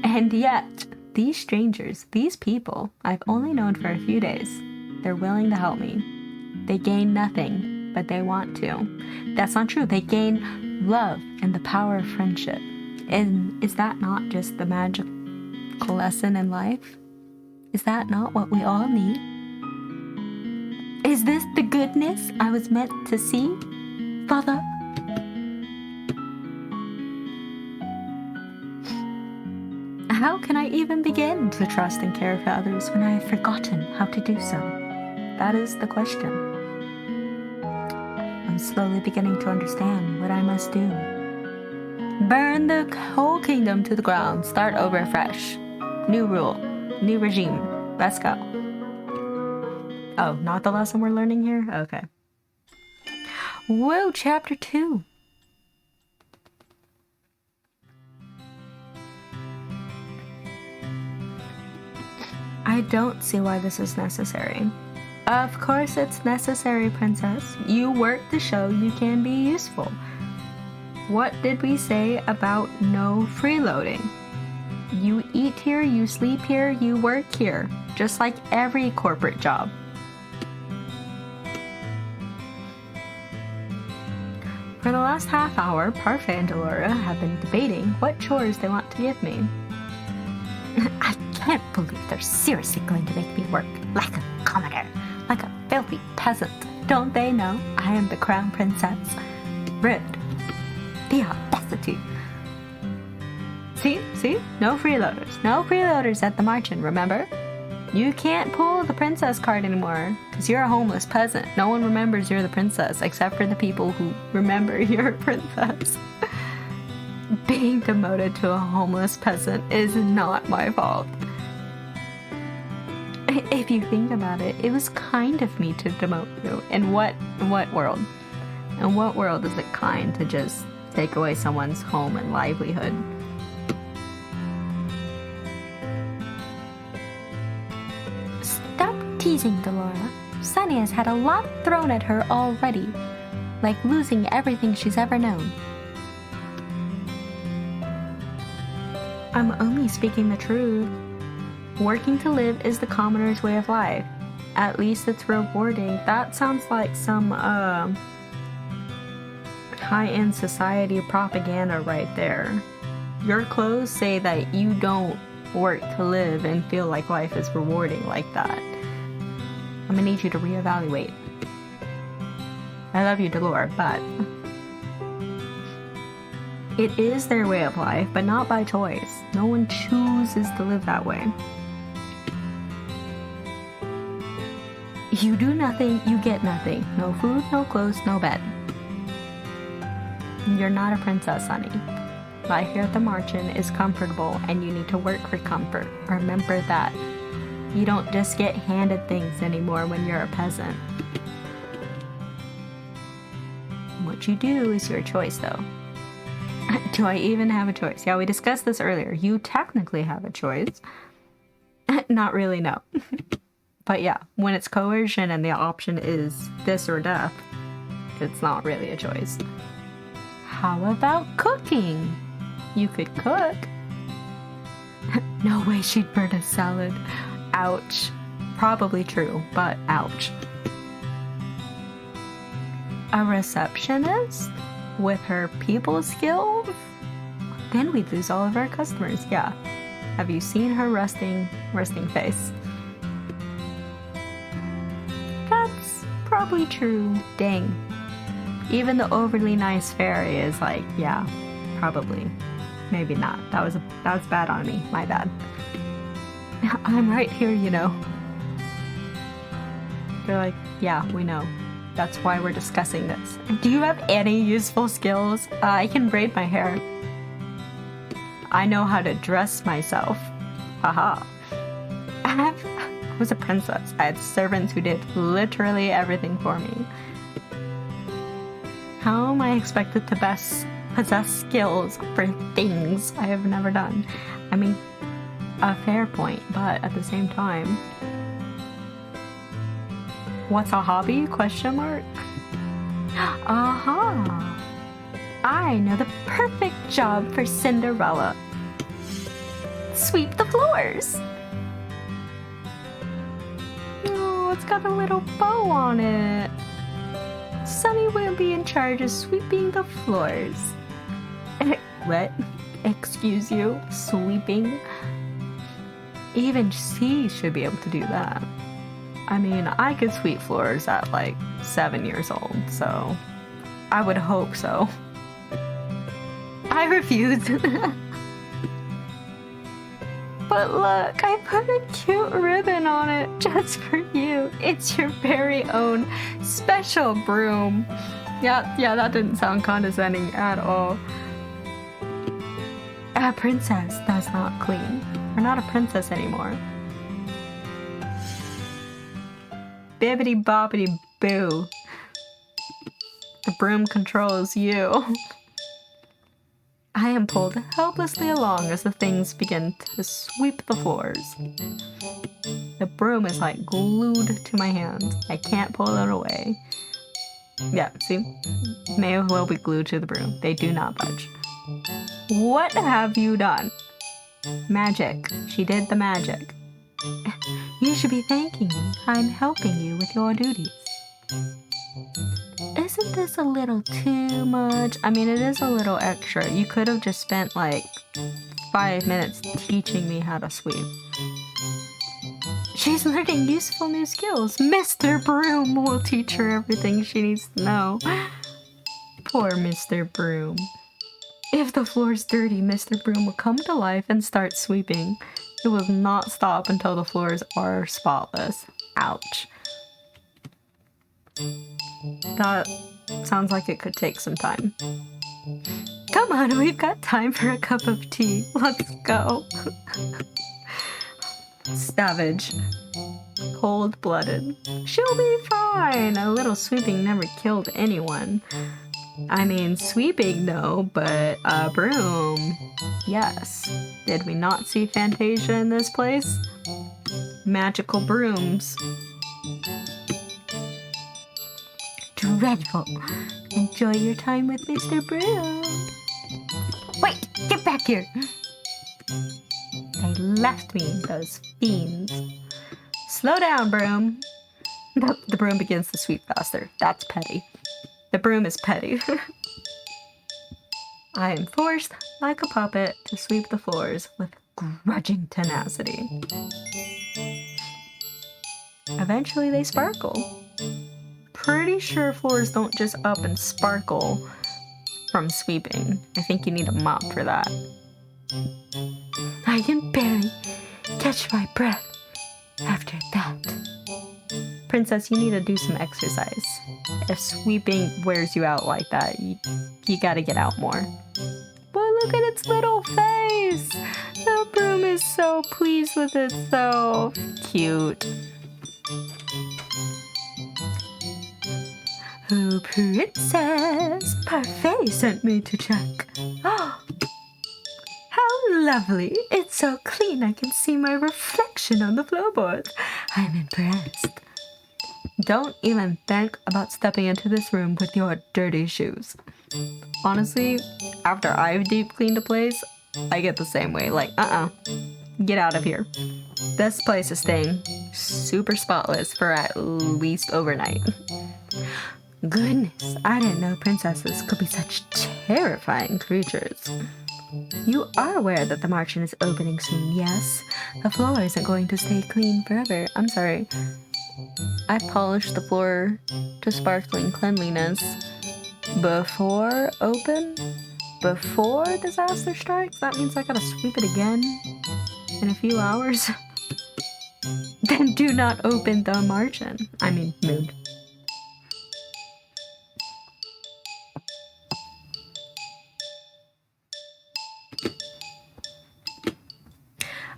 And yet, these strangers, these people, I've only known for a few days. They're willing to help me. They gain nothing, but they want to. That's not true. They gain love and the power of friendship. And is that not just the magical lesson in life? Is that not what we all need? Is this the goodness I was meant to see, Father? How can I even begin to trust and care for others when I have forgotten how to do so? That is the question. I'm slowly beginning to understand what I must do. Burn the whole kingdom to the ground. Start over fresh. New rule. New regime. Let's go. Oh, not the lesson we're learning here? Okay. Whoa, chapter 2. I don't see why this is necessary. Of course it's necessary, princess. You work to show you can be useful. What did we say about no freeloading? You eat here, you sleep here, you work here. Just like every corporate job. For the last half hour, Parfait and Delora have been debating what chores they want to give me. I can't believe they're seriously going to make me work like a commoner, like a filthy peasant. Don't they know I am the crown princess? Rude. The audacity. See? No freeloaders. No freeloaders at the Martian, remember? You can't pull the princess card anymore because you're a homeless peasant. No one remembers you're the princess except for the people who remember you're a princess. Being demoted to a homeless peasant is not my fault. If you think about it, it was kind of me to demote you. In what world? In what world is it kind to just take away someone's home and livelihood? Stop teasing, Delora. Sunny has had a lot thrown at her already, like losing everything she's ever known. I'm only speaking the truth. Working to live is the commoner's way of life. At least it's rewarding. That sounds like some high-end society propaganda right there. Your clothes say that you don't work to live and feel like life is rewarding like that. I'm gonna need you to reevaluate. I love you, Delora, but it is their way of life, but not by choice. No one chooses to live that way. You do nothing, you get nothing. No food, no clothes, no bed. You're not a princess, honey. Life here at the Martian is comfortable, and you need to work for comfort. Remember that. You don't just get handed things anymore when you're a peasant. What you do is your choice, though. Do I even have a choice? Yeah, we discussed this earlier. You technically have a choice. Not really, no. But yeah, when it's coercion and the option is this or death, it's not really a choice. How about cooking? You could cook. No way she'd burn a salad. Ouch. probably true, but ouch. A receptionist with her people skills? Then we'd lose all of our customers, yeah. Have you seen her resting face? That's probably true. Dang. Even the overly nice fairy is like, yeah, probably. Maybe not. That was bad on me. My bad. I'm right here, you know. They're like, yeah, we know. That's why we're discussing this. Do you have any useful skills? I can braid my hair. I know how to dress myself. Haha. I was a princess. I had servants who did literally everything for me. How am I expected to best possess skills for things I have never done? I mean, a fair point, but at the same time, what's a hobby? Question mark. Aha! I know the perfect job for Cinderella. Sweep the floors. Oh, it's got a little bow on it. Sunny will be in charge of sweeping the floors. What? Excuse you? Sweeping? Even she should be able to do that. I mean, I could sweep floors at like 7 years old, so I would hope so. I refuse. But look, I put a cute ribbon on it just for you. It's your very own special broom. Yeah, that didn't sound condescending at all. A princess does not clean. We're not a princess anymore. Bibbidi bobbidi boo. The broom controls you. I am pulled helplessly along as the things begin to sweep the floors. The broom is like glued to my hand. I can't pull it away. Yeah, see? May as well be glued to the broom. They do not budge. What have you done? Magic. She did the magic. You should be thanking me. I'm helping you with your duties. Isn't this a little too much? I mean, it is a little extra. You could have just spent like 5 minutes teaching me how to sweep. She's learning useful new skills. Mr. Broom will teach her everything she needs to know. Poor Mr. Broom. If the floor's dirty, Mr. Broom will come to life and start sweeping. It will not stop until the floors are spotless. Ouch. That sounds like it could take some time. Come on, we've got time for a cup of tea. Let's go. Savage. Cold-blooded. She'll be fine. A little sweeping never killed anyone. I mean, sweeping, no, but a broom. Yes. Did we not see Fantasia in this place? Magical brooms. Dreadful. Enjoy your time with Mr. Broom. Wait, get back here. They left me, those fiends. Slow down, broom. The broom begins to sweep faster. That's petty. The broom is petty. I am forced, like a puppet, to sweep the floors with grudging tenacity. Eventually they sparkle. Pretty sure floors don't just up and sparkle from sweeping. I think you need a mop for that. I can barely catch my breath after that. Princess, you need to do some exercise. If sweeping wears you out like that, you gotta get out more. But look at its little face! The broom is so pleased with itself. Cute. Oh, princess! Parfait sent me to check. Oh, how lovely! It's so clean I can see my reflection on the floorboards. I'm impressed. Don't even think about stepping into this room with your dirty shoes. Honestly, after I've deep cleaned a place, I get the same way. Like, Get out of here. This place is staying super spotless for at least overnight. Goodness, I didn't know princesses could be such terrifying creatures. You are aware that the margin is opening soon, yes? The floor isn't going to stay clean forever. I'm sorry. I polished the floor to sparkling cleanliness before open? Before disaster strikes? That means I gotta sweep it again in a few hours? Then do not open the margin. I mean, moon.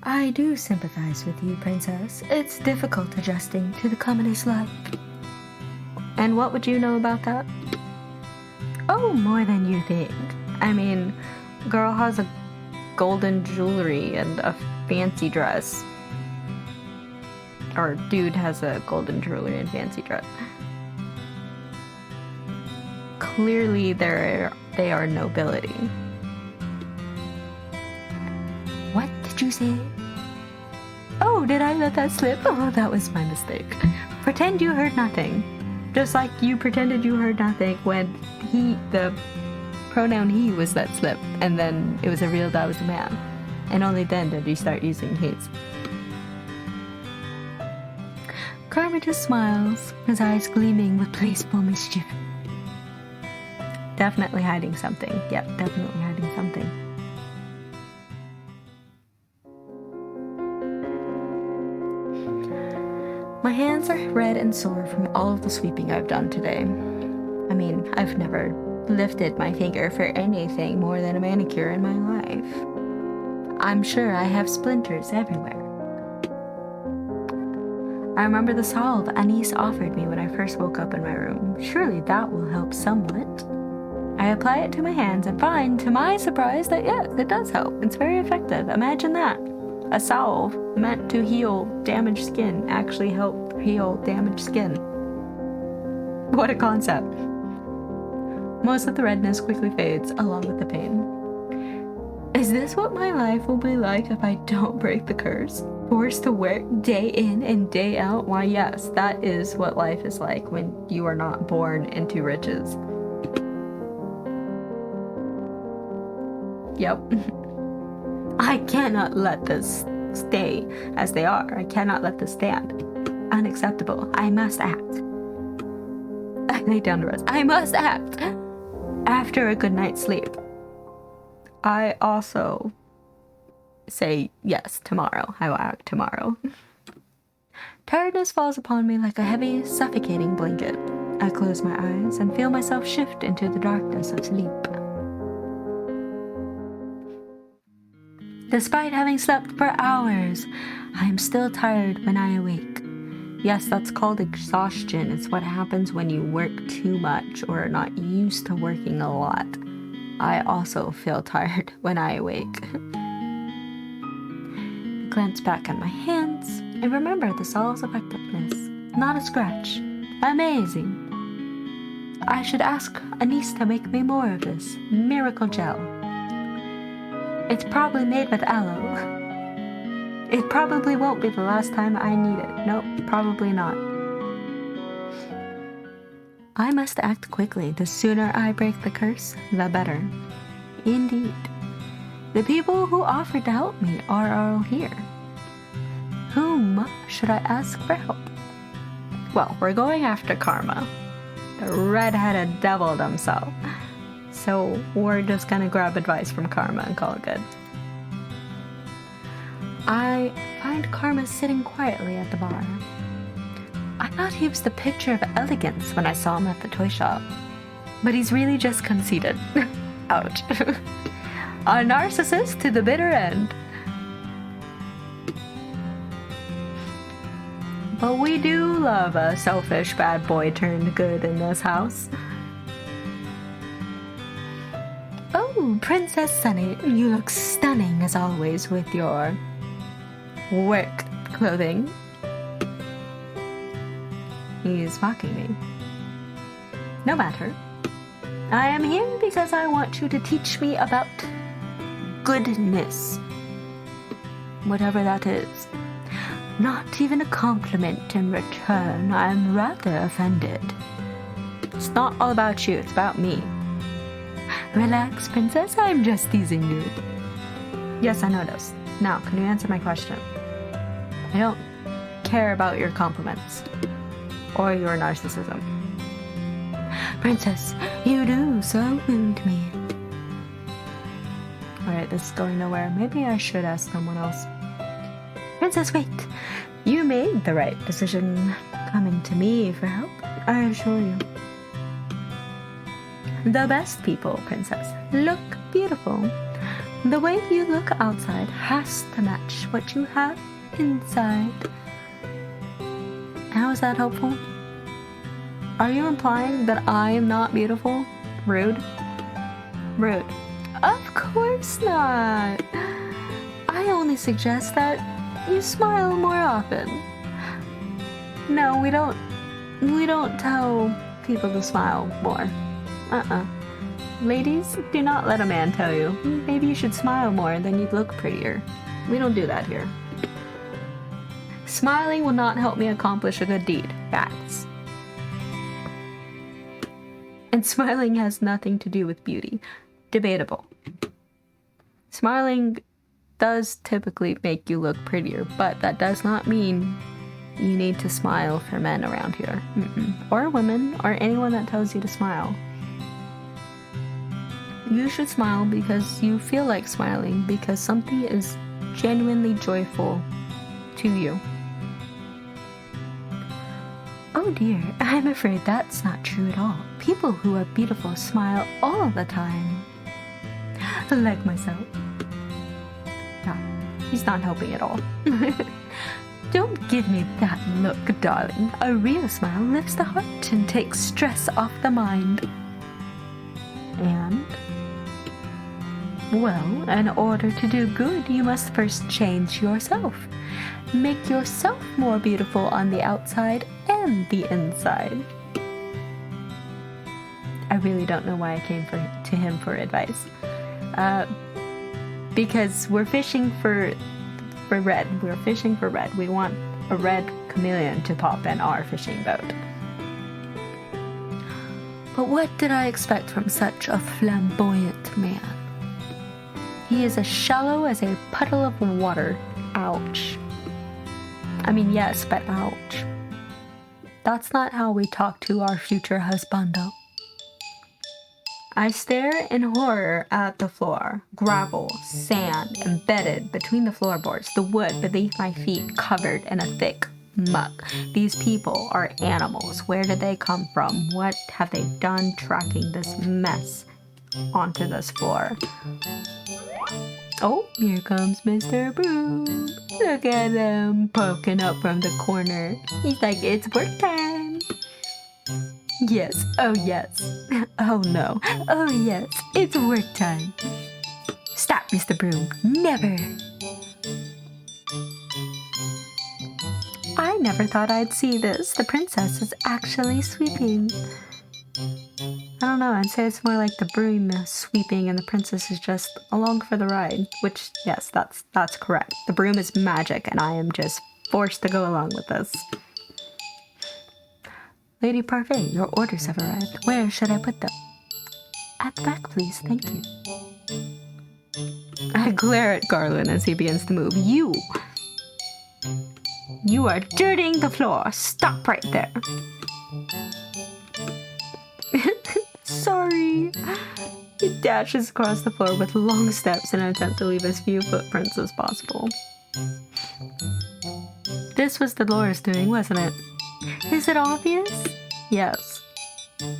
I do sympathize with you, princess. It's difficult adjusting to the commonest life. And what would you know about that? Oh, more than you think. I mean, girl has a golden jewelry and a fancy dress. Or dude has a golden jewelry and fancy dress. Clearly, they are nobility. What did you say? Oh, did I let that slip? Oh, that was my mistake. Pretend you heard nothing. Just like you pretended you heard nothing when the pronoun he was that slip, and then it was revealed I was a man. And only then did you start using his. Karma just smiles, his eyes gleaming with playful mischief. Definitely hiding something. Yep, definitely hiding something. My hands are red and sore from all of the sweeping I've done today. I mean, I've never lifted my finger for anything more than a manicure in my life. I'm sure I have splinters everywhere. I remember the salve Anise offered me when I first woke up in my room. Surely that will help somewhat. I apply it to my hands and find, to my surprise, that yes, it does help. It's very effective. Imagine that. A salve meant to heal damaged skin actually helped heal damaged skin. What a concept. Most of the redness quickly fades along with the pain. Is this what my life will be like if I don't break the curse? Forced to work day in and day out? Why, yes, that is what life is like when you are not born into riches. Yep. I cannot let this stay as they are. I cannot let this stand. Unacceptable. I must act. I lay down to rest. I must act. After a good night's sleep. I also say yes tomorrow. I will act tomorrow. Tiredness falls upon me like a heavy, suffocating blanket. I close my eyes and feel myself shift into the darkness of sleep. Despite having slept for hours, I am still tired when I awake. Yes, that's called exhaustion. It's what happens when you work too much or are not used to working a lot. I also feel tired when I awake. I glance back at my hands and remember the salve's effectiveness. Not a scratch. Amazing. I should ask Anise to make me more of this miracle gel. It's probably made with aloe. It probably won't be the last time I need it. Nope, probably not. I must act quickly. The sooner I break the curse, the better. Indeed. The people who offered to help me are all here. Whom should I ask for help? Well, we're going after Karma, the red-headed devil himself. So we're just gonna grab advice from Karma and call it good. I find Karma sitting quietly at the bar. I thought he was the picture of elegance when I saw him at the toy shop. But he's really just conceited. Ouch. A narcissist to the bitter end. But we do love a selfish bad boy turned good in this house. Oh, Princess Sunny, you look stunning as always with your work clothing. He's mocking me. No matter. I am here because I want you to teach me about goodness. whatever that is. Not even a compliment in return. I'm rather offended. It's not all about you, it's about me. Relax, princess, I'm just teasing you. Yes, I noticed. Now, can you answer my question? I don't care about your compliments or your narcissism. Princess, you do so wound me. Alright, this is going nowhere. Maybe I should ask someone else. Princess, wait. You made the right decision coming to me for help, I assure you. The best people, princess, look beautiful. The way you look outside has to match what you have inside. How is that helpful? Are you implying that I am not beautiful? Rude. Rude. Of course not. I only suggest that you smile more often. No, we don't tell people to smile more. Ladies, do not let a man tell you, maybe you should smile more, then you'd look prettier. We don't do that here. Smiling will not help me accomplish a good deed. Facts. And smiling has nothing to do with beauty. Debatable. Smiling does typically make you look prettier, but that does not mean you need to smile for men around here. Or women, or anyone that tells you to smile. You should smile because you feel like smiling, because something is genuinely joyful to you. Oh dear, I'm afraid that's not true at all. People who are beautiful smile all the time. Like myself. No, he's not helping at all. Don't give me that look, darling. A real smile lifts the heart and takes stress off the mind. And? Well, in order to do good, you must first change yourself. Make yourself more beautiful on the outside and the inside. I really don't know why I came to him for advice. Because we're fishing for red. We're fishing for red. We want a red chameleon to pop in our fishing boat. But what did I expect from such a flamboyant man? He is as shallow as a puddle of water. Ouch. I mean, yes, but ouch. That's not how we talk to our future husbando. I stare in horror at the floor. Gravel, sand, embedded between the floorboards, the wood beneath my feet covered in a thick muck. These people are animals. Where did they come from? What have they done tracking this mess onto this floor? Oh, here comes Mr. Broom. Look at him poking up from the corner. He's like, it's work time. Yes, oh yes. Oh no, oh yes, it's work time. Stop, Mr. Broom, never. I never thought I'd see this. The princess is actually sweeping. I don't know, I'd say it's more like the broom is sweeping and the princess is just along for the ride. Which, yes, that's correct. The broom is magic and I am just forced to go along with this. Lady Parfait, your orders have arrived. Where should I put them? At the back, please. Thank you. I glare at Garland as he begins to move. You are dirtying the floor. Stop right there. Sorry. He dashes across the floor with long steps in an attempt to leave as few footprints as possible. This was Dolores doing, wasn't it? Is it obvious? Yes.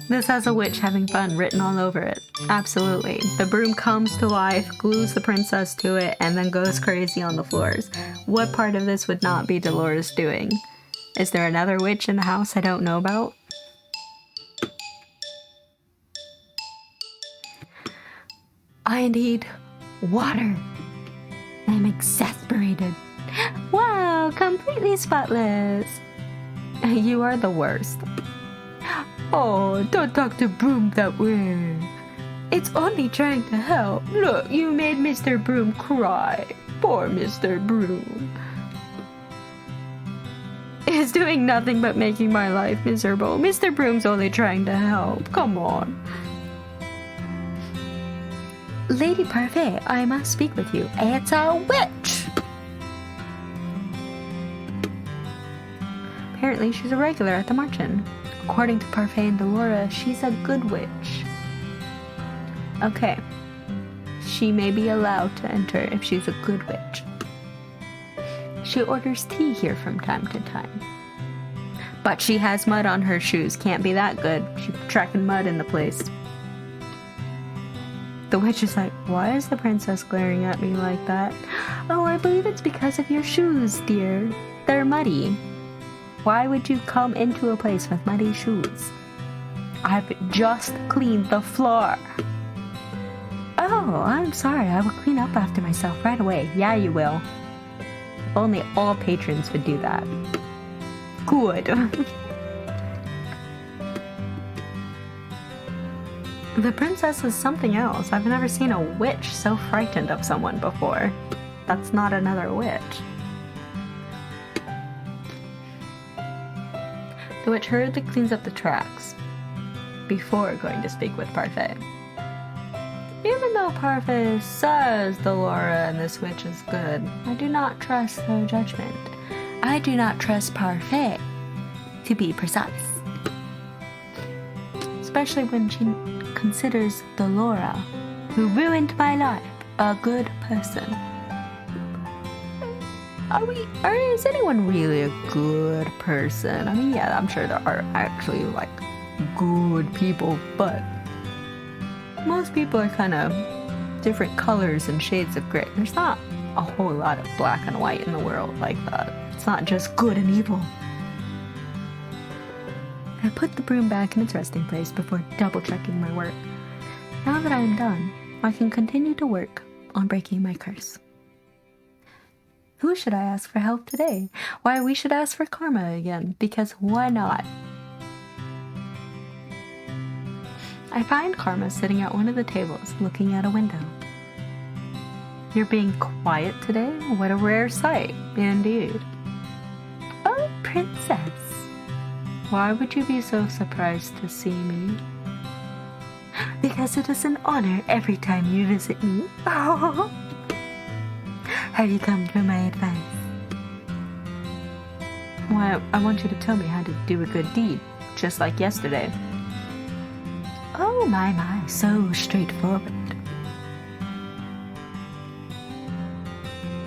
This has a witch having fun written all over it. Absolutely. The broom comes to life, glues the princess to it, and then goes crazy on the floors. What part of this would not be Dolores doing? Is there another witch in the house I don't know about? I need water. I'm exasperated. Wow, completely spotless. You are the worst. Oh, don't talk to Broom that way. It's only trying to help. Look, you made Mr. Broom cry. Poor Mr. Broom. Is doing nothing but making my life miserable. Mr. Broom's only trying to help. Come on. Lady Parfait, I must speak with you. It's a witch! Apparently, she's a regular at the Marchen. According to Parfait and Delora, she's a good witch. Okay. She may be allowed to enter if she's a good witch. She orders tea here from time to time. But she has mud on her shoes. Can't be that good. She's tracking mud in the place. The witch is like, why is the princess glaring at me like that? Oh, I believe it's because of your shoes, dear. They're muddy. Why would you come into a place with muddy shoes? I've just cleaned the floor. Oh, I'm sorry. I will clean up after myself right away. Yeah, you will. If only all patrons would do that. Good. The princess is something else. I've never seen a witch so frightened of someone before. That's not another witch. The witch hurriedly cleans up the tracks before going to speak with Parfait. Even though Parfait says Delora and this witch is good, I do not trust her judgment. I do not trust Parfait, to be precise. Especially when she considers Delora, who ruined my life, a good person. Is anyone really a good person? I mean, yeah, I'm sure there are actually, like, good people, but most people are kind of different colors and shades of gray. There's not a whole lot of black and white in the world like that. It's not just good and evil. I put the broom back in its resting place before double-checking my work. Now that I am done, I can continue to work on breaking my curse. Who should I ask for help today? Why, we should ask for Karma again, because why not? I find Karma sitting at one of the tables, looking out a window. You're being quiet today? What a rare sight, indeed. Oh, princess. Why would you be so surprised to see me? Because it is an honor every time you visit me. Oh. Have you come for my advice? Well, I want you to tell me how to do a good deed, just like yesterday. Oh my, so straightforward.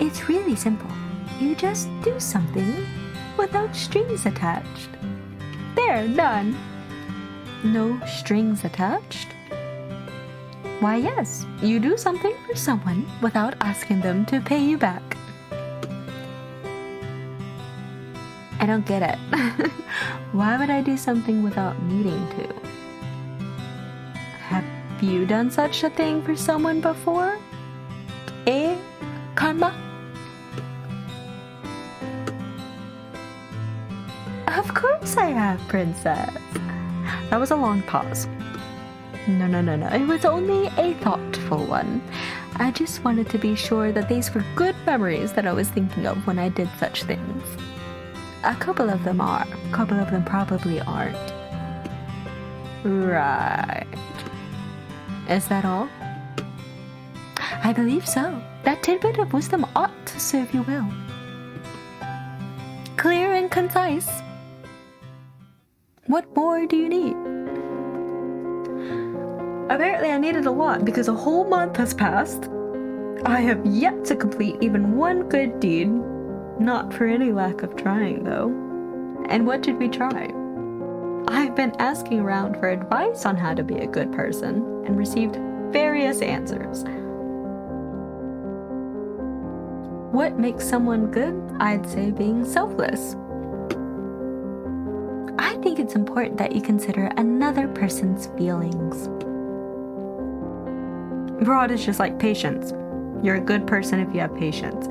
It's really simple. You just do something without strings attached. There, done. No strings attached? Why, yes, you do something for someone without asking them to pay you back. I don't get it. Why would I do something without needing to? Have you done such a thing for someone before? Eh, Karma? Of course I have, princess. That was a long pause. No. It was only a thoughtful one. I just wanted to be sure that these were good memories that I was thinking of when I did such things. A couple of them are. A couple of them probably aren't. Right. Is that all? I believe so. That tidbit of wisdom ought to serve you well. Clear and concise. What more do you need? Apparently I needed a lot because a whole month has passed. I have yet to complete even one good deed. Not for any lack of trying, though. And what did we try? I've been asking around for advice on how to be a good person and received various answers. What makes someone good? I'd say being selfless. I think it's important that you consider another person's feelings. Broad is just like patience. You're a good person if you have patience.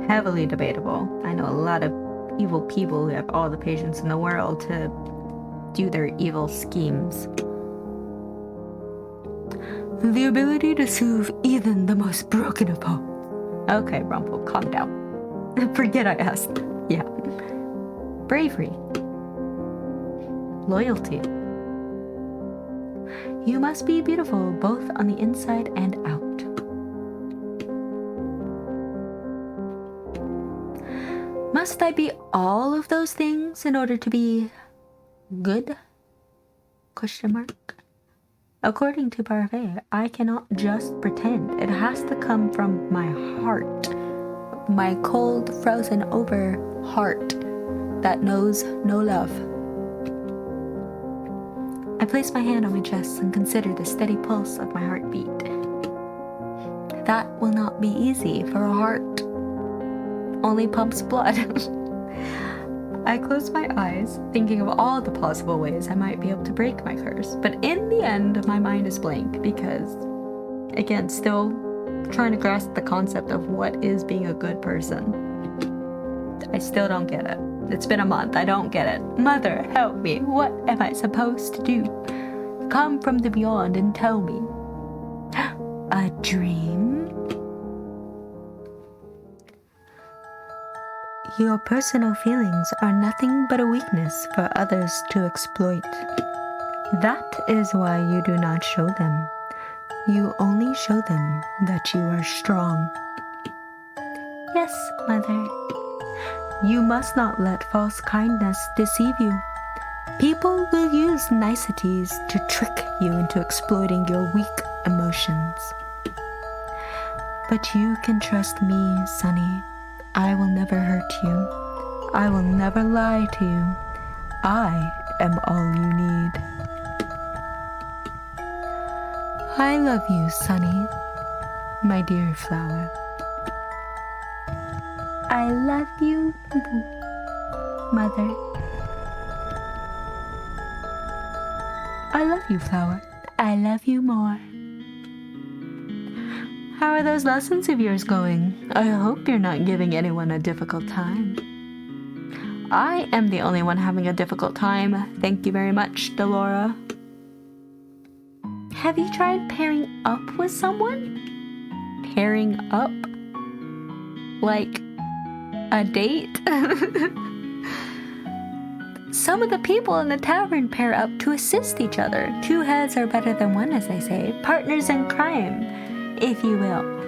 Heavily debatable. I know a lot of evil people who have all the patience in the world to do their evil schemes. The ability to soothe even the most broken of hearts. Okay, Rumple, calm down. Forget I asked. Yeah. Bravery. Loyalty. You must be beautiful both on the inside and out. Must I be all of those things in order to be good? Question mark. According to Parfait, I cannot just pretend. It has to come from my heart. My cold, frozen over heart that knows no love. I place my hand on my chest and consider the steady pulse of my heartbeat. That will not be easy for a heart. Only pumps blood. I close my eyes, thinking of all the possible ways I might be able to break my curse, but in the end, my mind is blank because, again, still trying to grasp the concept of what is being a good person. I still don't get it. It's been a month, I don't get it. Mother, help me. What am I supposed to do? Come from the beyond and tell me. A dream? Your personal feelings are nothing but a weakness for others to exploit. That is why you do not show them. You only show them that you are strong. Yes, Mother. You must not let false kindness deceive you. People will use niceties to trick you into exploiting your weak emotions. But you can trust me, Sonny. I will never hurt you. I will never lie to you. I am all you need. I love you, Sonny, my dear flower. I love you, Mother. I love you, flower. I love you more. How are those lessons of yours going? I hope you're not giving anyone a difficult time. I am the only one having a difficult time. Thank you very much, Delora. Have you tried pairing up with someone? Pairing up? Like a date? Some of the people in the tavern pair up to assist each other. Two heads are better than one, as they say. Partners in crime, if you will.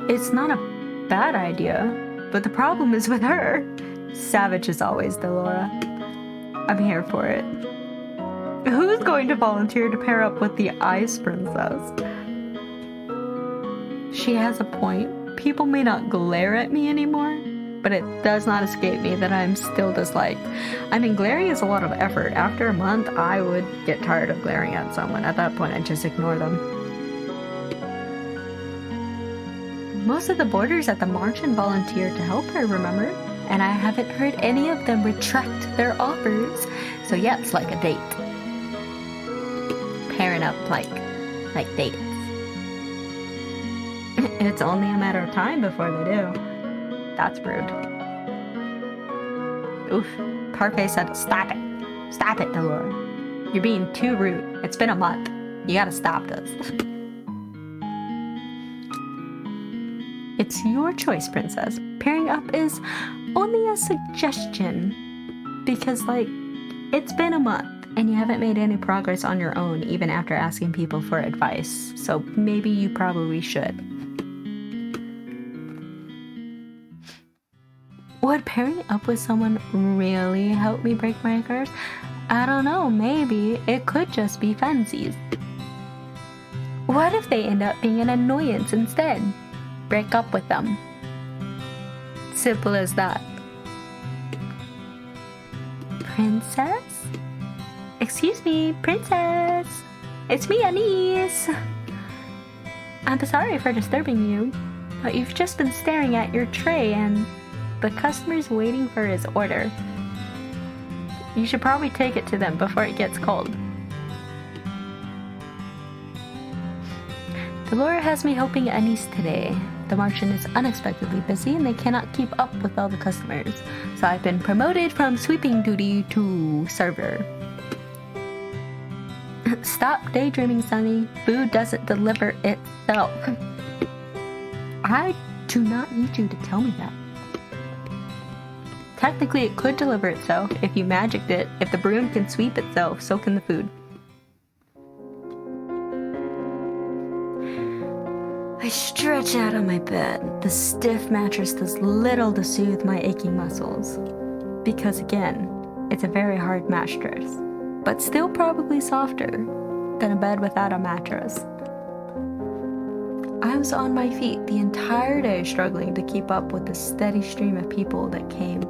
It's not a bad idea, but the problem is with her. Savage as always, Delora. I'm here for it. Who's going to volunteer to pair up with the Ice Princess? She has a point. People may not glare at me anymore, but it does not escape me that I'm still disliked. I mean, glaring is a lot of effort. After a month, I would get tired of glaring at someone. At that point, I'd just ignore them. Most of the boarders at the Marchen volunteered to help her, remember? And I haven't heard any of them retract their offers. So yeah, it's like a date. Pairing up like dates. It's only a matter of time before they do. That's rude. Oof. Parfait said, stop it. Stop it, Delora. You're being too rude. It's been a month. You gotta stop this. It's your choice, Princess. Pairing up is only a suggestion. Because, it's been a month and you haven't made any progress on your own, even after asking people for advice. So maybe you probably should. Would pairing up with someone really help me break my curse? I don't know, maybe. It could just be funsies. What if they end up being an annoyance instead? Break up with them. Simple as that. Princess? Excuse me, Princess. It's me, Anise. I'm sorry for disturbing you, but you've just been staring at your tray and the customer's waiting for his order. You should probably take it to them before it gets cold. Delora has me helping Anise today. The Marchen is unexpectedly busy and they cannot keep up with all the customers. So I've been promoted from sweeping duty to server. Stop daydreaming, Sonny. Food doesn't deliver itself. I do not need you to tell me that. Technically, it could deliver itself if you magicked it. If the broom can sweep itself, so can the food. I stretch out on my bed. The stiff mattress does little to soothe my aching muscles. Because again, it's a very hard mattress, but still probably softer than a bed without a mattress. I was on my feet the entire day struggling to keep up with the steady stream of people that came.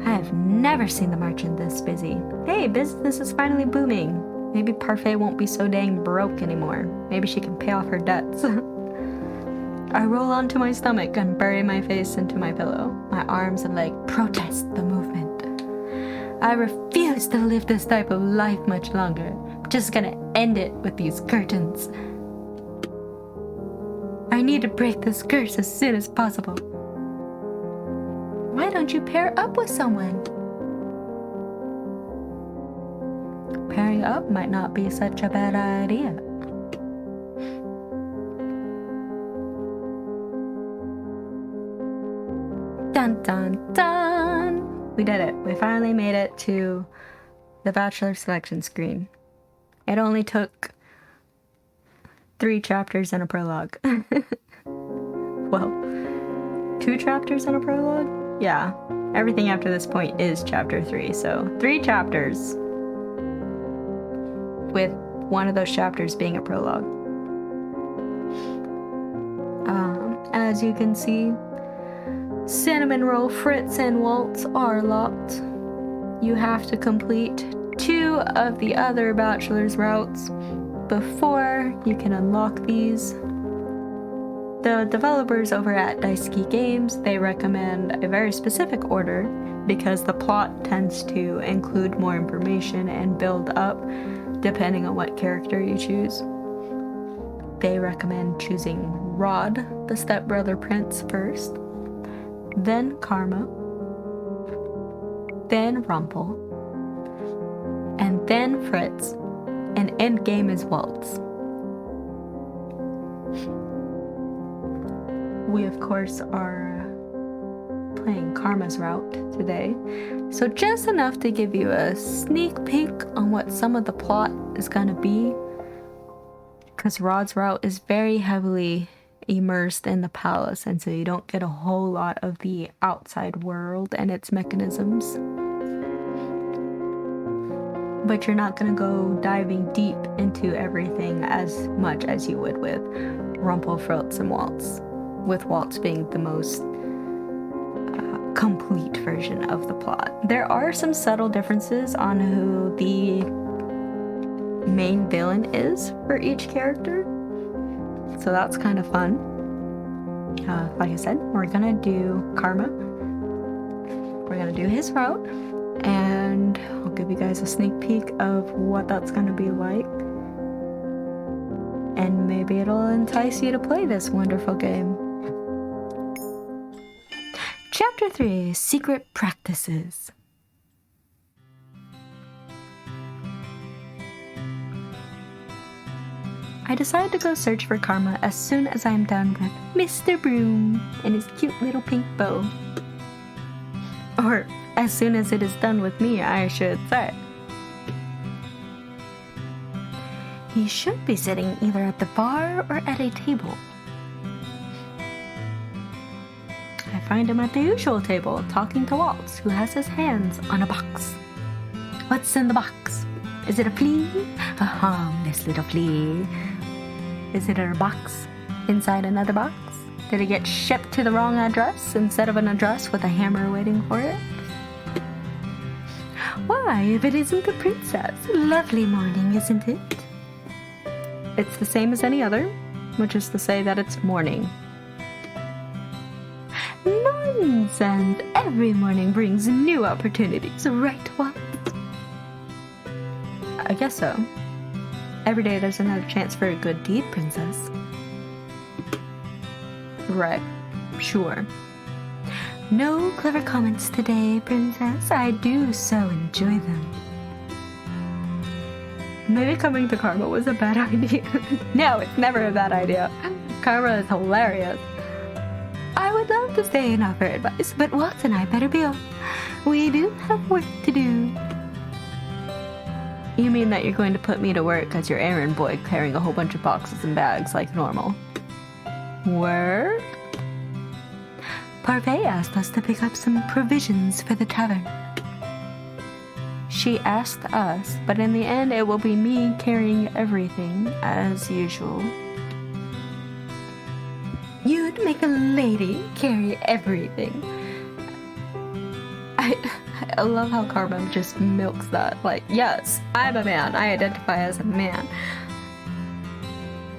I have never seen the merchant this busy. Hey, business is finally booming. Maybe Parfait won't be so dang broke anymore. Maybe she can pay off her debts. I roll onto my stomach and bury my face into my pillow. My arms and legs protest the movement. I refuse to live this type of life much longer. I'm just gonna end it with these curtains. I need to break this curse as soon as possible. Why don't you pair up with someone? Pairing up might not be such a bad idea. Dun dun dun! We did it. We finally made it to the Bachelor selection screen. It only took 3 chapters and a prologue. Well, 2 chapters and a prologue? Yeah. Everything after this point is chapter 3, so 3 chapters. With one of those chapters being a prologue. As you can see, Cinnamon Roll, Fritz, and Waltz are locked. You have to complete 2 of the other Bachelor's routes before you can unlock these. The developers over at Dicesuki Games, they recommend a very specific order because the plot tends to include more information and build up depending on what character you choose. They recommend choosing Rod, the stepbrother prince, first, then Karma, then Rumpel, and then Fritz, and endgame is Waltz. We, of course, are playing Karma's route today, so just enough to give you a sneak peek on what some of the plot is gonna be, because Rod's route is very heavily immersed in the palace, and so you don't get a whole lot of the outside world and its mechanisms. But you're not gonna go diving deep into everything as much as you would with Rumpel, Fritz, and Waltz, with Waltz being the most complete version of the plot. There are some subtle differences on who the main villain is for each character, so that's kind of fun. Like I said, we're gonna do Karma. We're gonna do his route, and I'll give you guys a sneak peek of what that's gonna be like, and maybe it'll entice you to play this wonderful game. Chapter 3, Secret Practices. I decide to go search for Karma as soon as I'm done with Mr. Broom and his cute little pink bow. Or, as soon as it is done with me, I should say. He should be sitting either at the bar or at a table. I find him at the usual table, talking to Waltz, who has his hands on a box. What's in the box? Is it a flea? A harmless little flea. Is it a box inside another box? Did it get shipped to the wrong address instead of an address with a hammer waiting for it? Why, if it isn't the princess? Lovely morning, isn't it? It's the same as any other, which is to say that it's morning. Nonsense! Every morning brings new opportunities, right, Waltz? I guess so. Every day there's another chance for a good deed, princess. Right. Sure. No clever comments today, princess. I do so enjoy them. Maybe coming to Karma was a bad idea. No, it's never a bad idea. Karma is hilarious. would love to stay and offer advice, but Walt and I better be off. We do have work to do. You mean that you're going to put me to work as your errand boy carrying a whole bunch of boxes and bags like normal? Word? Parvati asked us to pick up some provisions for the tavern. She asked us, but in the end it will be me carrying everything as usual. You'd make a lady carry everything. I love how Karma just milks that. Like, yes, I'm a man. I identify as a man.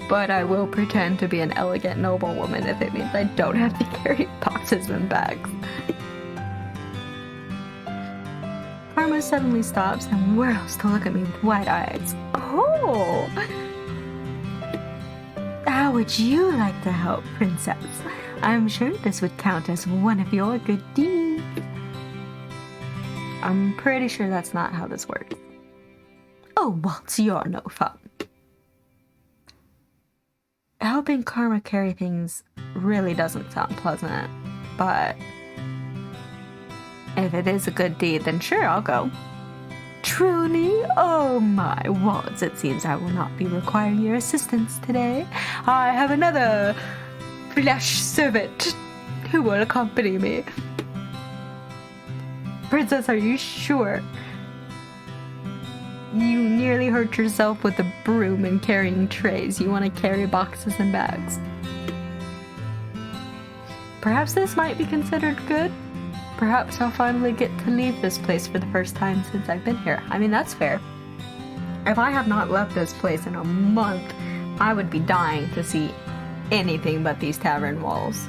But I will pretend to be an elegant noblewoman if it means I don't have to carry boxes and bags. Karma suddenly stops and whirls to look at me with wide eyes. Oh! How would you like to help, Princess? I'm sure this would count as one of your good deeds. I'm pretty sure that's not how this works. Oh, Walt, you're no fun. Helping Karma carry things really doesn't sound pleasant, but if it is a good deed, then sure, I'll go. Truly? Oh my, Walt, it seems I will not be requiring your assistance today. I have another flesh servant who will accompany me. Princess, are you sure? You nearly hurt yourself with a broom and carrying trays. You want to carry boxes and bags. Perhaps this might be considered good. Perhaps I'll finally get to leave this place for the first time since I've been here. I mean, that's fair. If I have not left this place in a month, I would be dying to see anything but these tavern walls.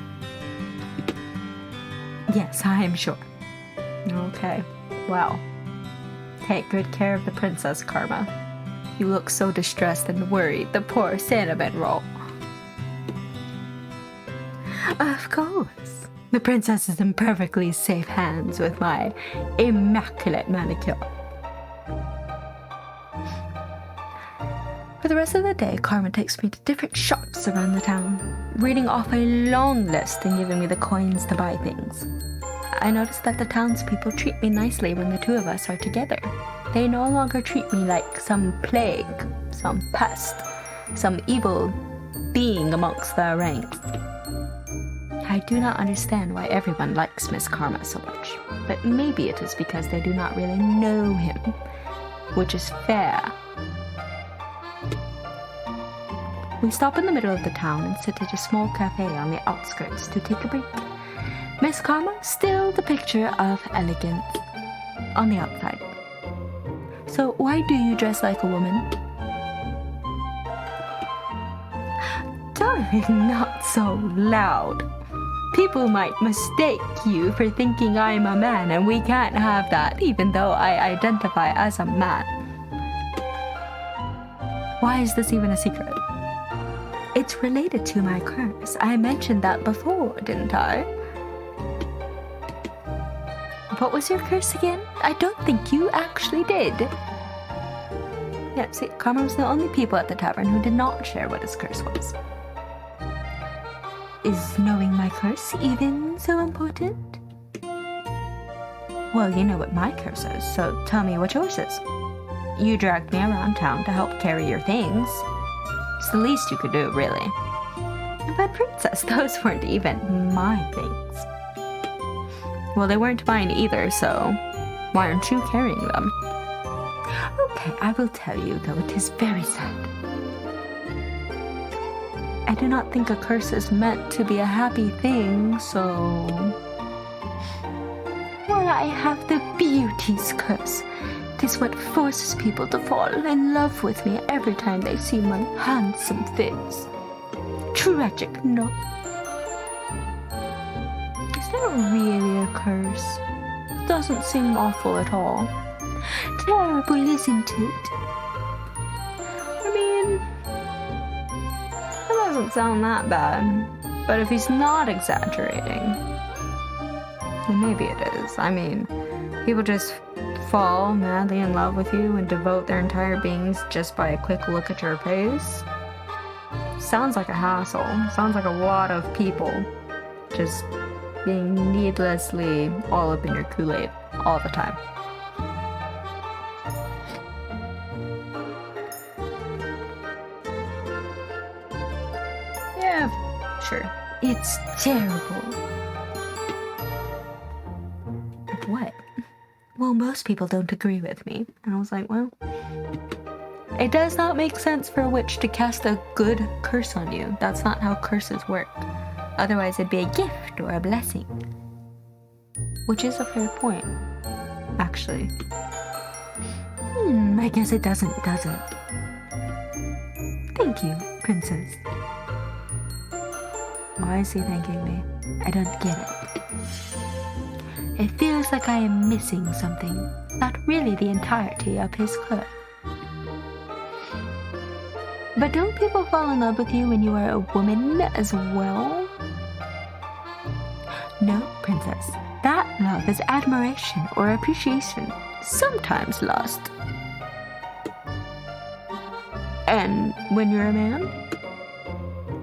Yes, I am sure. Okay, well, take good care of the princess, Karma. You look so distressed and worried, the poor cinnamon roll. Of course. The princess is in perfectly safe hands with my immaculate manicure. For the rest of the day, Karma takes me to different shops around the town, reading off a long list and giving me the coins to buy things. I notice that the townspeople treat me nicely when the two of us are together. They no longer treat me like some plague, some pest, some evil being amongst their ranks. I do not understand why everyone likes Miss Karma so much, but maybe it is because they do not really know him, which is fair. We stop in the middle of the town and sit at a small cafe on the outskirts to take a break. Miss Karma, still the picture of elegance on the outside. So why do you dress like a woman? Darling, not so loud. People might mistake you for thinking I'm a man, and we can't have that, even though I identify as a man. Why is this even a secret? It's related to my curse. I mentioned that before, didn't I? What was your curse again? I don't think you actually did. Yeah, see, Karma was the only people at the tavern who did not share what his curse was. Is knowing my curse even so important? Well, you know what my curse is, so tell me what yours is. You dragged me around town to help carry your things. It's the least you could do, really. But Princess, those weren't even my things. Well, they weren't mine either, so why aren't you carrying them? Okay, I will tell you, though it is very sad. I do not think a curse is meant to be a happy thing, so... Well, I have the beauty's curse. It is what forces people to fall in love with me every time they see my handsome face. Tragic, no? Is there really a curse? It doesn't seem awful at all. Terrible, isn't it? I mean... It doesn't sound that bad, but if he's not exaggerating, then maybe it is. I mean, people just fall madly in love with you and devote their entire beings just by a quick look at your face. Sounds like a hassle. Sounds like a lot of people just being needlessly all up in your Kool-Aid all the time. Yeah, sure. It's terrible. What? Well, most people don't agree with me. And I was like, well, it does not make sense for a witch to cast a good curse on you. That's not how curses work. Otherwise, it'd be a gift or a blessing. Which is a fair point, actually. I guess it doesn't, does it? Thank you, princess. Why is he thanking me? I don't get it. It feels like I am missing something. Not really the entirety of his cloak. But don't people fall in love with you when you are a woman as well? No, princess. That love is admiration or appreciation, sometimes lust. And when you're a man,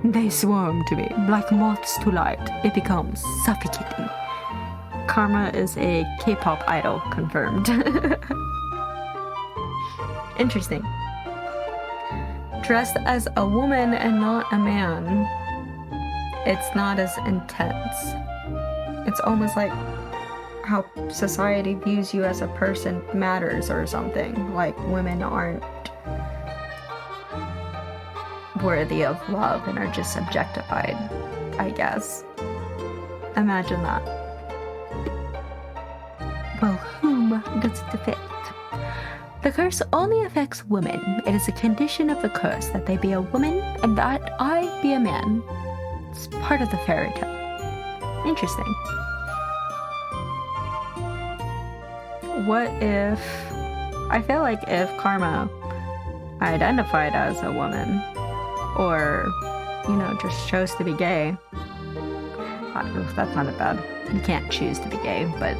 they swarm to me like moths to light. It becomes suffocating. Karma is a K-pop idol, confirmed. Interesting. Dressed as a woman and not a man, it's not as intense. It's almost like how society views you as a person matters or something. Like women aren't worthy of love and are just objectified, I guess. Imagine that. Well, whom does it affect? The curse only affects women. It is a condition of the curse that they be a woman and that I be a man. It's part of the fairy tale. Interesting. What if... I feel like if Karma identified as a woman, or, you know, just chose to be gay. That's not bad. You can't choose to be gay, but...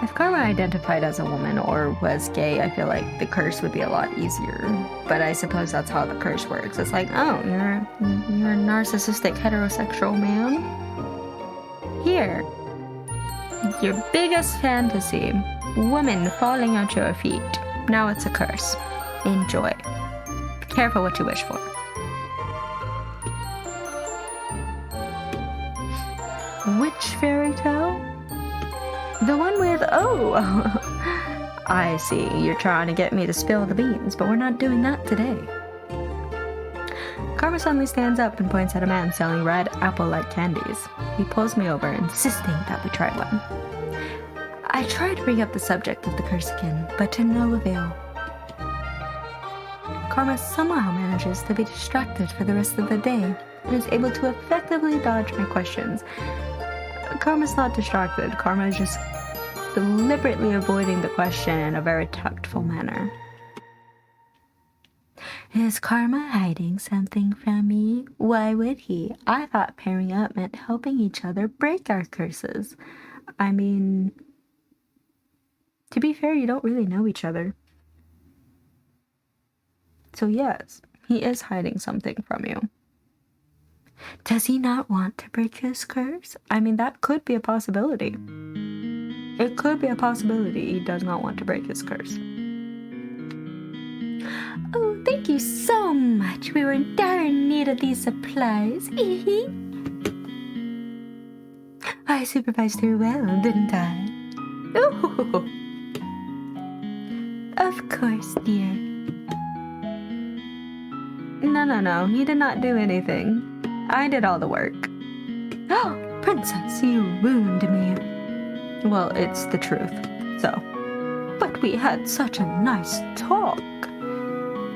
If Karma identified as a woman or was gay, I feel like the curse would be a lot easier. But I suppose that's how the curse works. It's like, oh, you're a narcissistic heterosexual man? Here. Your biggest fantasy. Woman falling at your feet. Now it's a curse. Enjoy. Be careful what you wish for. Which fairy tale? The one with, oh, I see. You're trying to get me to spill the beans, but we're not doing that today. Karma suddenly stands up and points at a man selling red apple-like candies. He pulls me over, insisting that we try one. I try to bring up the subject of the curse again, but to no avail. Karma somehow manages to be distracted for the rest of the day and is able to effectively dodge my questions. Karma's not distracted. Karma is just deliberately avoiding the question in a very tactful manner. Is Karma hiding something from me? Why would he? I thought pairing up meant helping each other break our curses. I mean, to be fair, you don't really know each other. So yes, he is hiding something from you. Does he not want to break his curse? I mean, that could be a possibility. It could be a possibility he does not want to break his curse. Oh, thank you so much. We were in dire need of these supplies. I supervised her well, didn't I? Oh, of course, dear. No. You did not do anything. I did all the work. Oh, princess, you wound me. Well, it's the truth, so. But we had such a nice talk.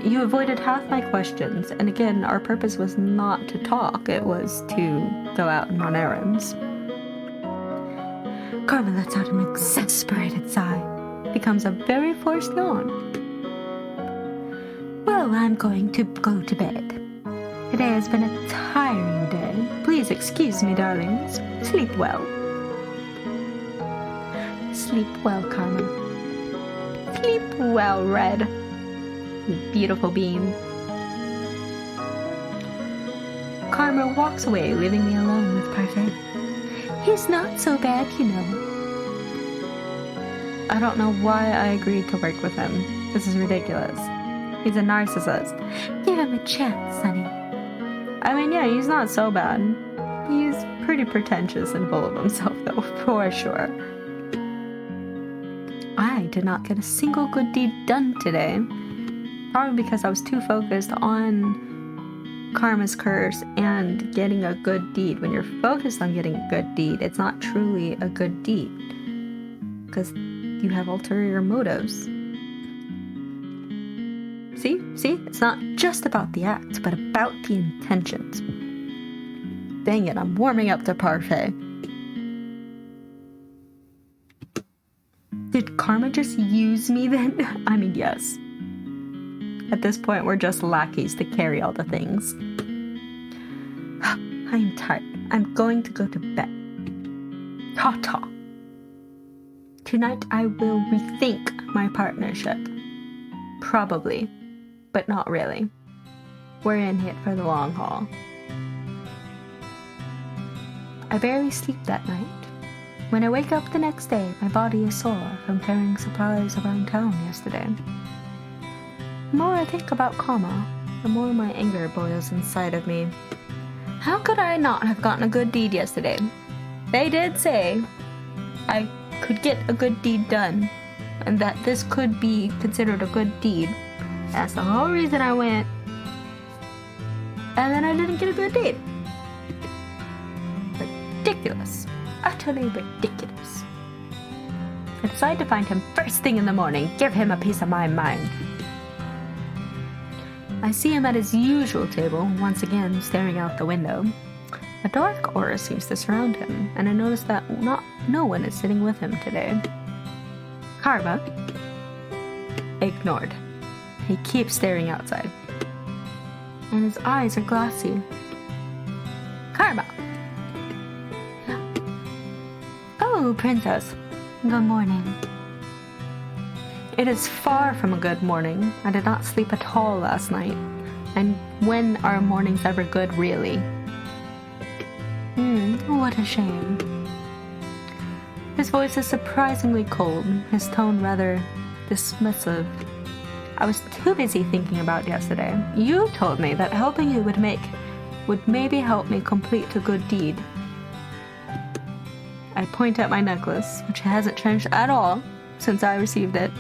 You avoided half my questions, and again, our purpose was not to talk, it was to go out and run errands. Karma lets out an exasperated sigh. Becomes a very forced yawn. Well, I'm going to go to bed. Today has been a tiring day. Please excuse me, darlings. Sleep well. Sleep well, Karma. Sleep well, Red. You beautiful bean. Karma walks away, leaving me alone with Parfait. He's not so bad, you know. I don't know why I agreed to work with him. This is ridiculous. He's a narcissist. Give him a chance, Sonny. I mean, yeah, he's not so bad. He's pretty pretentious and full of himself, though, for sure. I did not get a single good deed done today. Probably because I was too focused on Karma's curse and getting a good deed. When you're focused on getting a good deed, it's not truly a good deed. Because you have ulterior motives. See? It's not just about the act, but about the intentions. Dang it, I'm warming up to Parfait. Did Karma just use me then? I mean, yes. At this point, we're just lackeys to carry all the things. I am tired. I'm going to go to bed. Ta-ta. Tonight, I will rethink my partnership. Probably. But not really. We're in it for the long haul. I barely sleep that night. When I wake up the next day, my body is sore from carrying supplies around town yesterday. The more I think about Karma, the more my anger boils inside of me. How could I not have gotten a good deed yesterday? They did say I could get a good deed done, and that this could be considered a good deed. That's the whole reason I went. And then I didn't get a good deed. Ridiculous. Utterly ridiculous. I decide to find him first thing in the morning, give him a piece of my mind. I see him at his usual table, once again staring out the window. A dark aura seems to surround him, and I notice that no one is sitting with him today. Karma. Ignored. He keeps staring outside. And his eyes are glassy. Karma! Oh, Princess. Good morning. It is far from a good morning. I did not sleep at all last night. And when are mornings ever good, really? What a shame. His voice is surprisingly cold, his tone rather dismissive. I was too busy thinking about yesterday. You told me that helping you would maybe help me complete a good deed. I point at my necklace, which hasn't changed at all since I received it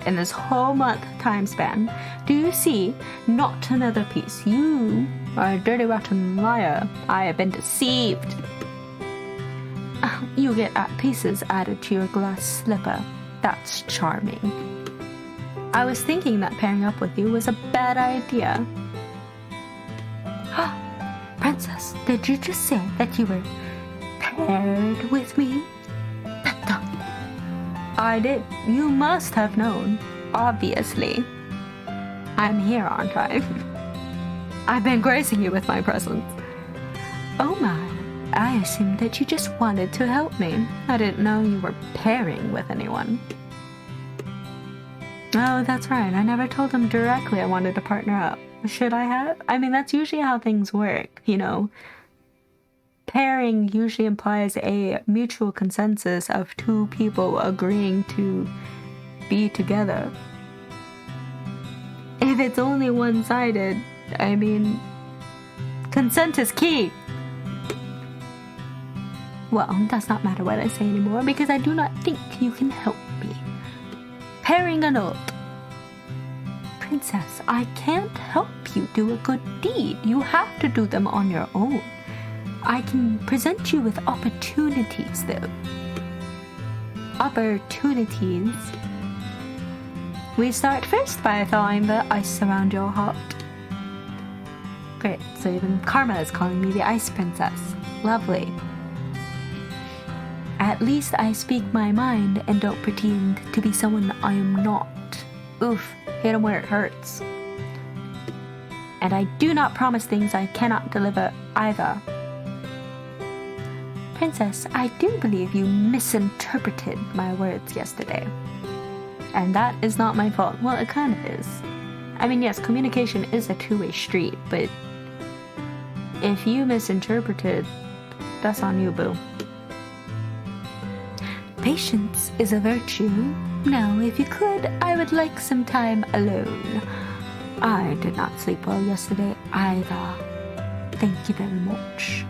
in this whole month time span. Do you see? Not another piece. You are a dirty, rotten liar. I have been deceived. You get pieces added to your glass slipper. That's charming. I was thinking that pairing up with you was a bad idea. Princess, did you just say that you were paired with me? I did. You must have known. Obviously. I'm here, aren't I? I've been gracing you with my presence. Oh my. I assumed that you just wanted to help me. I didn't know you were pairing with anyone. Oh, that's right. I never told him directly I wanted to partner up. Should I have? I mean, that's usually how things work, you know. Pairing usually implies a mutual consensus of two people agreeing to be together. If it's only one-sided, I mean, consent is key. Well, it does not matter what I say anymore, because I do not think you can help me. Pairing annulled. Princess, I can't help you do a good deed. You have to do them on your own. I can present you with opportunities, though. Opportunities. We start first by thawing the ice around your heart. Great, so even Karma is calling me the Ice Princess. Lovely. At least I speak my mind and don't pretend to be someone I am not. Oof, hit him where it hurts. And I do not promise things I cannot deliver either. Princess, I do believe you misinterpreted my words yesterday. And that is not my fault. Well, it kind of is. I mean, yes, communication is a two-way street, but If you misinterpreted, that's on you, boo. Patience is a virtue. Now, if you could, I would like some time alone. I did not sleep well yesterday either. Thank you very much.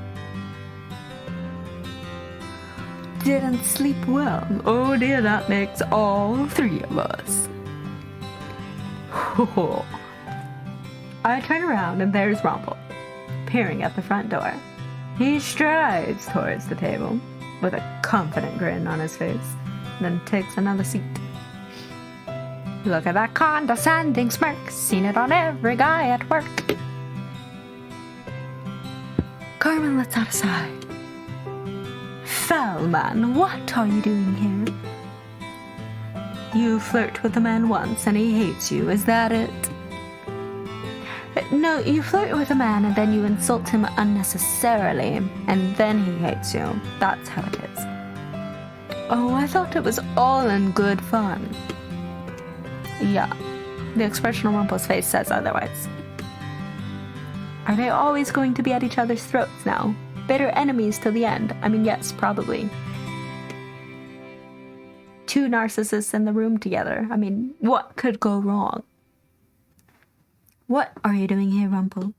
Didn't sleep well. Oh dear, that makes all three of us. I turn around and there's Rumple, peering at the front door. He strides towards the table with a confident grin on his face, then takes another seat. Look at that condescending smirk, seen it on every guy at work. Carmen lets out a sigh. Foul man, what are you doing here? You flirt with a man once and he hates you, is that it? No, you flirt with a man and then you insult him unnecessarily, and then he hates you. That's how it is. Oh, I thought it was all in good fun. Yeah, the expression on Rumple's face says otherwise. Are they always going to be at each other's throats now? Bitter enemies till the end? I mean, yes, probably. Two narcissists in the room together. I mean, what could go wrong? What are you doing here, Rumple?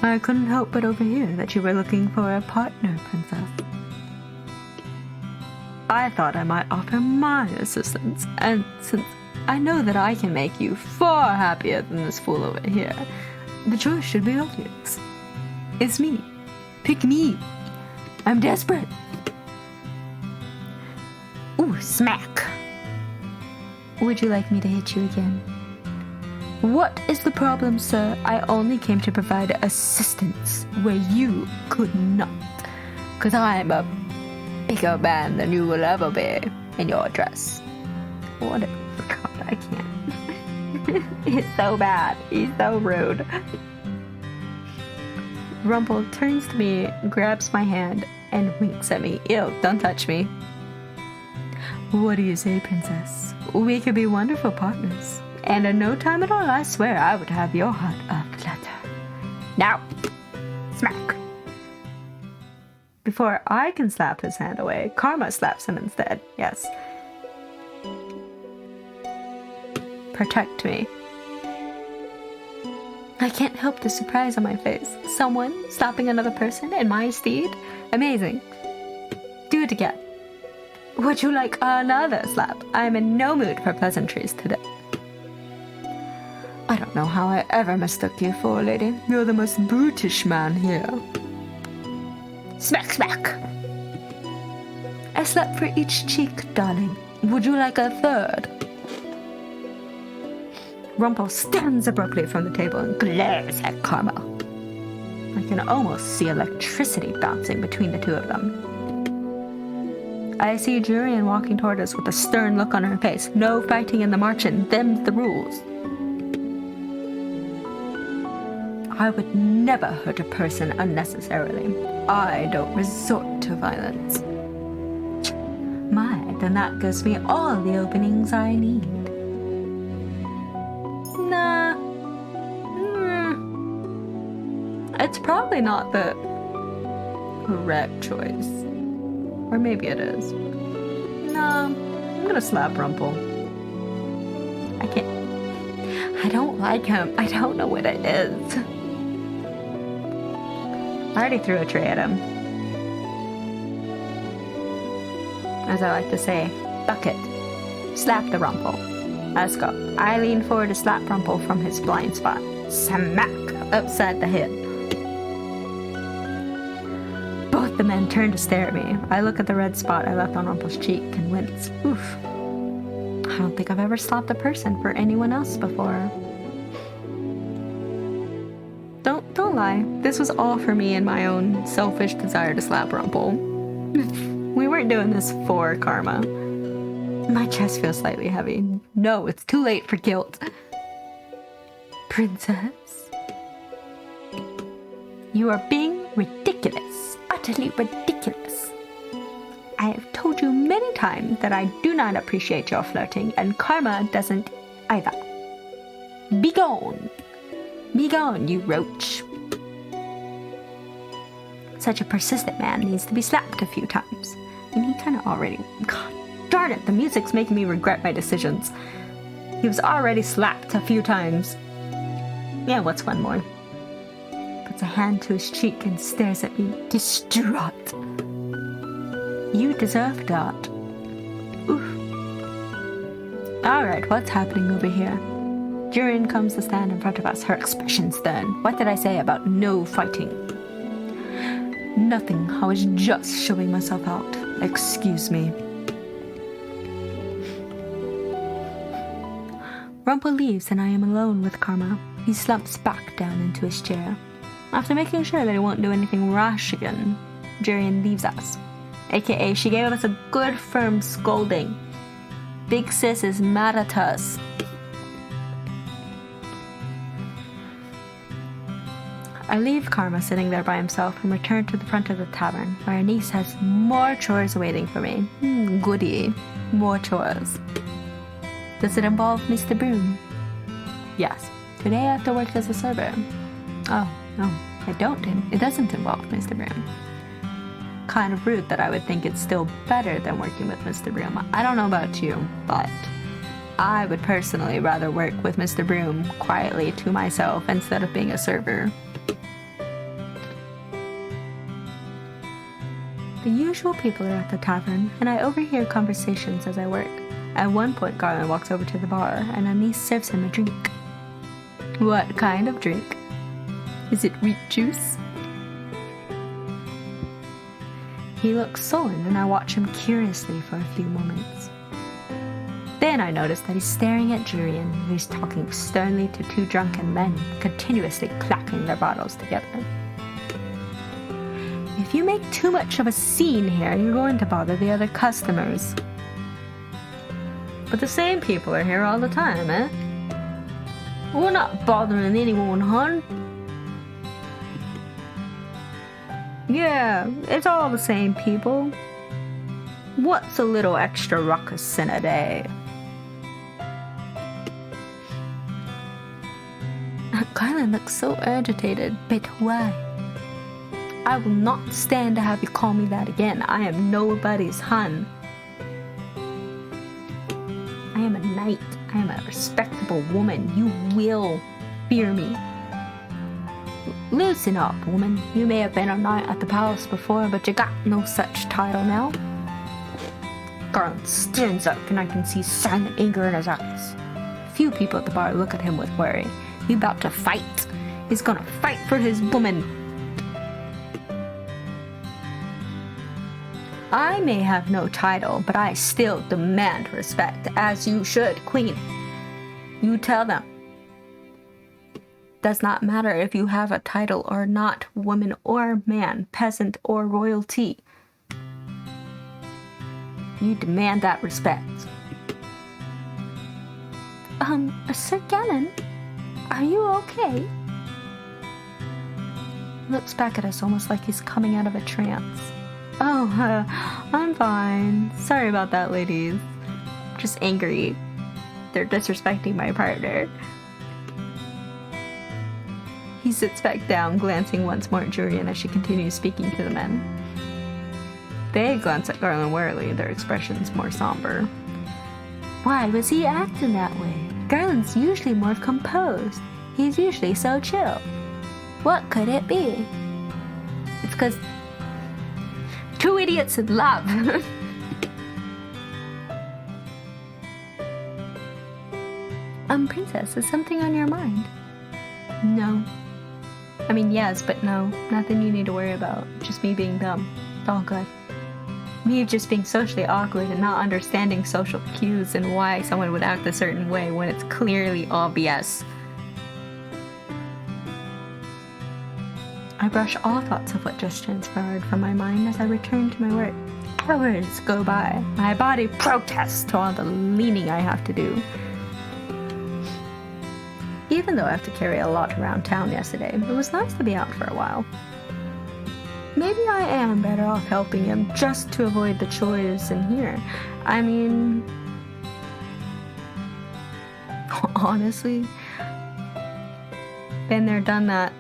I couldn't help but overhear that you were looking for a partner, Princess. I thought I might offer my assistance, and since I know that I can make you far happier than this fool over here, the choice should be obvious. It's me. Pick me. I'm desperate. Ooh, smack. Would you like me to hit you again? What is the problem, sir? I only came to provide assistance where you could not. 'Cause I'm a bigger man than you will ever be in your dress. What a... God, I can't. He's so bad. He's so rude. Rumple turns to me, grabs my hand, and winks at me. Ew, don't touch me. What do you say, Princess? We could be wonderful partners. And in no time at all, I swear I would have your heart aflutter. Now, smack. Before I can slap his hand away, Karma slaps him instead. Yes. Protect me. I can't help the surprise on my face. Someone slapping another person in my stead? Amazing. Do it again. Would you like another slap? I'm in no mood for pleasantries today. I don't know how I ever mistook you for a lady. You're the most brutish man here. Smack, smack. I slapped for each cheek, darling. Would you like a third? Rumple stands abruptly from the table and glares at Karma. I can almost see electricity bouncing between the two of them. I see Jurian walking toward us with a stern look on her face. No fighting in the march-in. Them's the rules. I would never hurt a person unnecessarily. I don't resort to violence. My, then that gives me all the openings I need. Nah. It's probably not the correct choice. Or maybe it is. Nah, I'm gonna slap Rumple. I can't. I don't like him. I don't know what it is. I already threw a tray at him. As I like to say, bucket. Slap the Rumple. Let's go. I lean forward to slap Rumple from his blind spot. Smack upside the head. Both the men turn to stare at me. I look at the red spot I left on Rumple's cheek and wince. Oof. I don't think I've ever slapped a person for anyone else before. Don't lie. This was all for me and my own selfish desire to slap Rumple. We weren't doing this for Karma. My chest feels slightly heavy. No, it's too late for guilt. Princess? You are being ridiculous. Utterly ridiculous. I have told you many times that I do not appreciate your flirting, and Karma doesn't either. Be gone. Be gone, you roach. Such a persistent man needs to be slapped a few times. And he kind of already... God darn it, the music's making me regret my decisions. He was already slapped a few times. Yeah, what's one more? Puts a hand to his cheek and stares at me, distraught. You deserve that. Oof. Alright, what's happening over here? Jurian comes to stand in front of us, her expression stern. What did I say about no fighting? Nothing, I was just showing myself out. Excuse me. Rumple leaves and I am alone with Karma. He slumps back down into his chair. After making sure that he won't do anything rash again, Jurian leaves us. AKA, she gave us a good firm scolding. Big sis is mad at us. I leave Karma sitting there by himself and return to the front of the tavern, where our niece has more chores waiting for me. Goody. More chores. Does it involve Mr. Broom? Yes. Today I have to work as a server. Oh, no. It doesn't involve Mr. Broom. Kind of rude that I would think it's still better than working with Mr. Broom. I don't know about you, but I would personally rather work with Mr. Broom quietly to myself instead of being a server. The usual people are at the tavern, and I overhear conversations as I work. At one point, Garland walks over to the bar, and Anise serves him a drink. What kind of drink? Is it wheat juice? He looks sullen, and I watch him curiously for a few moments. Then I notice that he's staring at Jurian, who's talking sternly to two drunken men, continuously clacking their bottles together. If you make too much of a scene here, you're going to bother the other customers. But the same people are here all the time, eh? We're not bothering anyone, hon. Yeah, it's all the same people. What's a little extra ruckus in a day? Kylan looks so agitated, but why? I will not stand to have you call me that again. I am nobody's hun. I am a knight. I am a respectable woman. You will fear me. Loosen up, woman. You may have been a knight at the palace before, but you got no such title now. Garland stands up, and I can see silent anger in his eyes. Few people at the bar look at him with worry. He's about to fight. He's gonna fight for his woman. I may have no title, but I still demand respect, as you should, Queen. You tell them. Does not matter if you have a title or not, woman or man, peasant or royalty. You demand that respect. Sir Gannon, are you okay? Looks back at us almost like he's coming out of a trance. Oh, I'm fine. Sorry about that, ladies. Just angry. They're disrespecting my partner. He sits back down, glancing once more at Jurian as she continues speaking to the men. They glance at Garland warily, their expressions more somber. Why was he acting that way? Garland's usually more composed. He's usually so chill. What could it be? It's because two idiots in love. Princess, is something on your mind? No. I mean, yes, but no. Nothing you need to worry about. Just me being dumb. It's all good. Me just being socially awkward and not understanding social cues and why someone would act a certain way when it's clearly obvious. I brush all thoughts of what just transpired from my mind as I return to my work. Hours go by. My body protests to all the leaning I have to do. Even though I have to carry a lot around town yesterday, it was nice to be out for a while. Maybe I am better off helping him just to avoid the chores in here. I mean, honestly, been there, done that.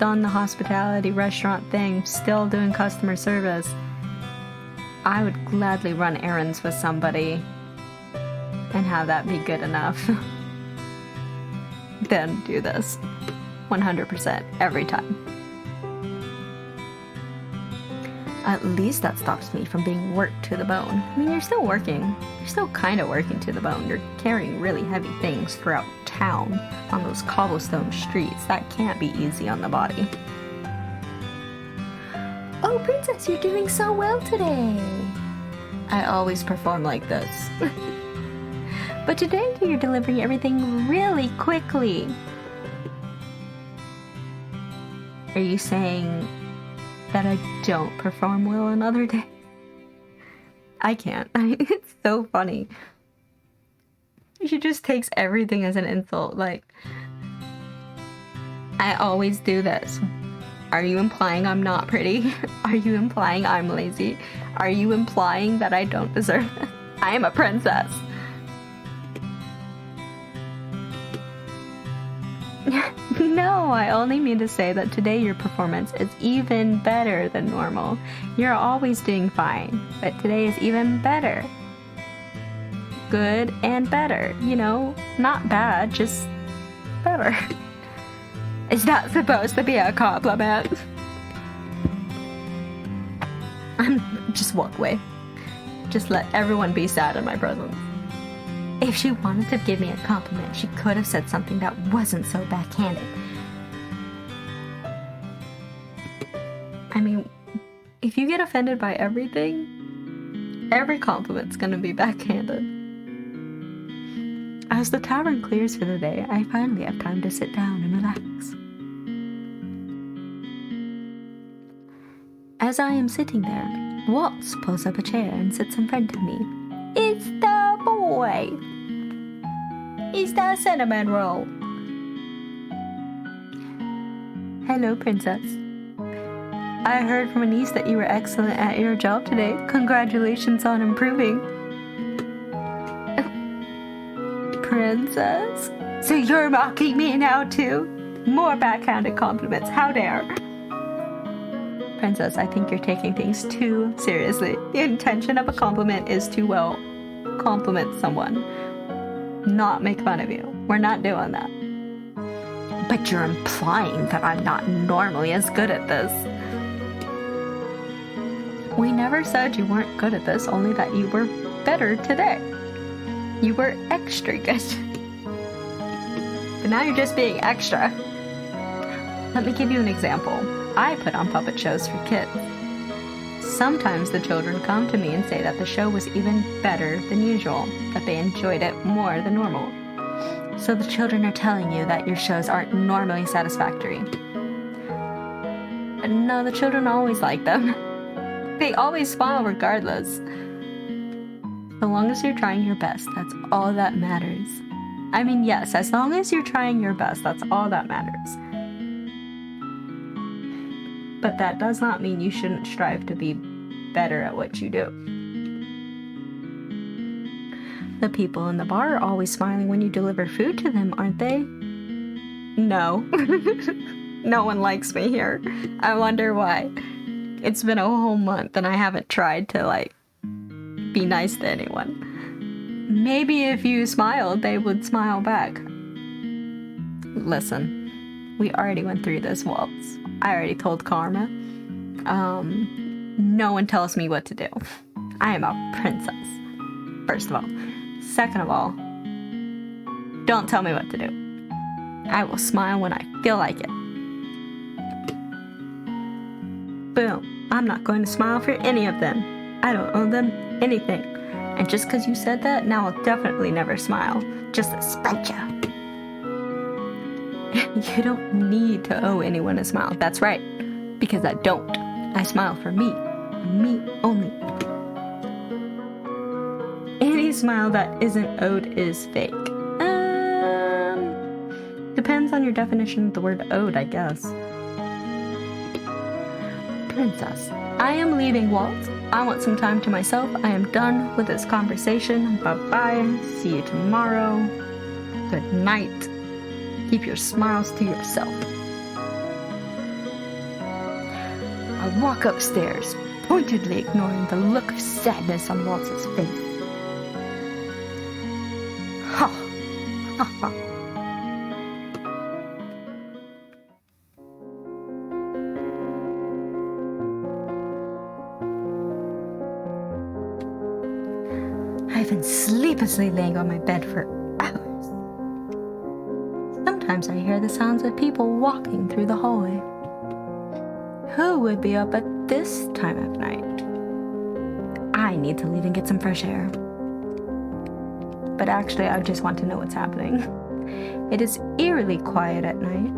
done the hospitality restaurant thing, still doing customer service, I would gladly run errands with somebody and have that be good enough. Then do this. 100% every time. At least that stops me from being worked to the bone. I mean, you're still working. You're still kind of working to the bone. You're carrying really heavy things throughout town on those cobblestone streets. That can't be easy on the body. Oh, Princess, you're doing so well today. I always perform like this. But today you're delivering everything really quickly. Are you saying that I don't perform well another day? I can't. It's so funny. She just takes everything as an insult. Like, I always do this. Are you implying I'm not pretty? Are you implying I'm lazy? Are you implying that I don't deserve it? I am a princess. No, I only mean to say that today your performance is even better than normal. You're always doing fine, but today is even better. Good and better, you know? Not bad, just better. Is that supposed to be a compliment? Just walk away. Just let everyone be sad in my presence. If she wanted to give me a compliment, she could have said something that wasn't so backhanded. I mean, if you get offended by everything, every compliment's gonna be backhanded. As the tavern clears for the day, I finally have time to sit down and relax. As I am sitting there, Waltz pulls up a chair and sits in front of me. It's the boy. It's the cinnamon roll. Hello, Princess. I heard from a niece that you were excellent at your job today. Congratulations on improving. Princess? So you're mocking me now too? More backhanded compliments, how dare? Princess, I think you're taking things too seriously. The intention of a compliment is to, well, compliment someone, not make fun of you. We're not doing that. But you're implying that I'm not normally as good at this. We never said you weren't good at this, only that you were better today. You were extra good. But now you're just being extra. Let me give you an example. I put on puppet shows for kids. Sometimes the children come to me and say that the show was even better than usual, that they enjoyed it more than normal. So the children are telling you that your shows aren't normally satisfactory. No, the children always like them. They always smile regardless. So long as you're trying your best, that's all that matters. I mean, yes, as long as you're trying your best, that's all that matters. But that does not mean you shouldn't strive to be better at what you do. The people in the bar are always smiling when you deliver food to them, aren't they? No. No one likes me here. I wonder why. It's been a whole month and I haven't tried to, be nice to anyone. Maybe if you smiled, they would smile back. Listen, we already went through this, Waltz. I already told Karma. No one tells me what to do. I am a princess, first of all. Second of all, don't tell me what to do. I will smile when I feel like it. Boom. I'm not going to smile for any of them. I don't owe them anything. And just because you said that, now I'll definitely never smile. Just to spite you. You don't need to owe anyone a smile. That's right. Because I don't. I smile for me. Me only. Any smile that isn't owed is fake. Depends on your definition of the word owed, I guess. Princess, I am leaving, Walt. I want some time to myself. I am done with this conversation. Bye-bye. See you tomorrow. Good night. Keep your smiles to yourself. I walk upstairs, pointedly ignoring the look of sadness on Waltz's face. Ha! Ha ha! I've been sleeplessly laying on my bed for hours. Sometimes I hear the sounds of people walking through the hallway. Who would be up at this time of night? I need to leave and get some fresh air. But actually, I just want to know what's happening. It is eerily quiet at night.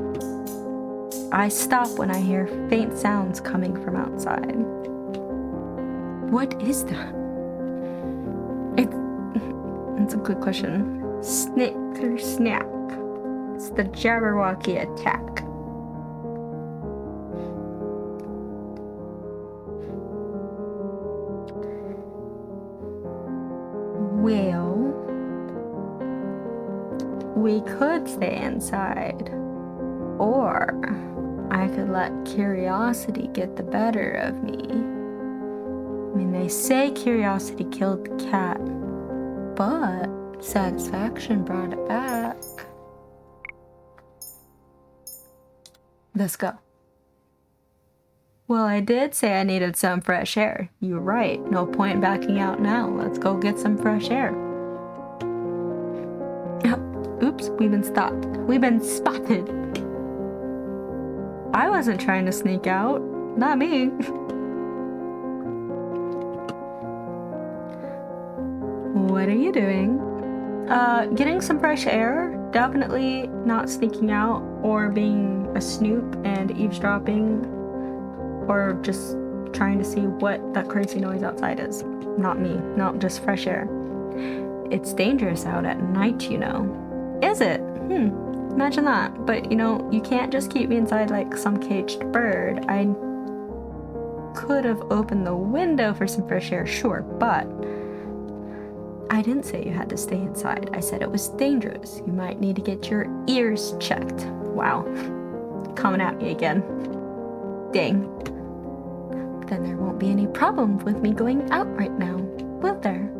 I stop when I hear faint sounds coming from outside. What is that? It's a good question. Snip or snap. It's the Jabberwocky attack. Well, we could stay inside. Or I could let curiosity get the better of me. I mean, they say curiosity killed the cat, but satisfaction brought it back. Let's go. Well, I did say I needed some fresh air. You're right. No point backing out now. Let's go get some fresh air. Oops, we've been stopped. We've been spotted. I wasn't trying to sneak out. Not me. What are you doing? Getting some fresh air. Definitely not sneaking out or being a snoop and eavesdropping or just trying to see what that crazy noise outside is. Not me. No, just fresh air. It's dangerous out at night, you know. Is it? Imagine that. But, you know, you can't just keep me inside like some caged bird. I could have opened the window for some fresh air, sure, but I didn't say you had to stay inside. I said it was dangerous. You might need to get your ears checked. Wow. Coming at me again. Dang. Then there won't be any problem with me going out right now, will there?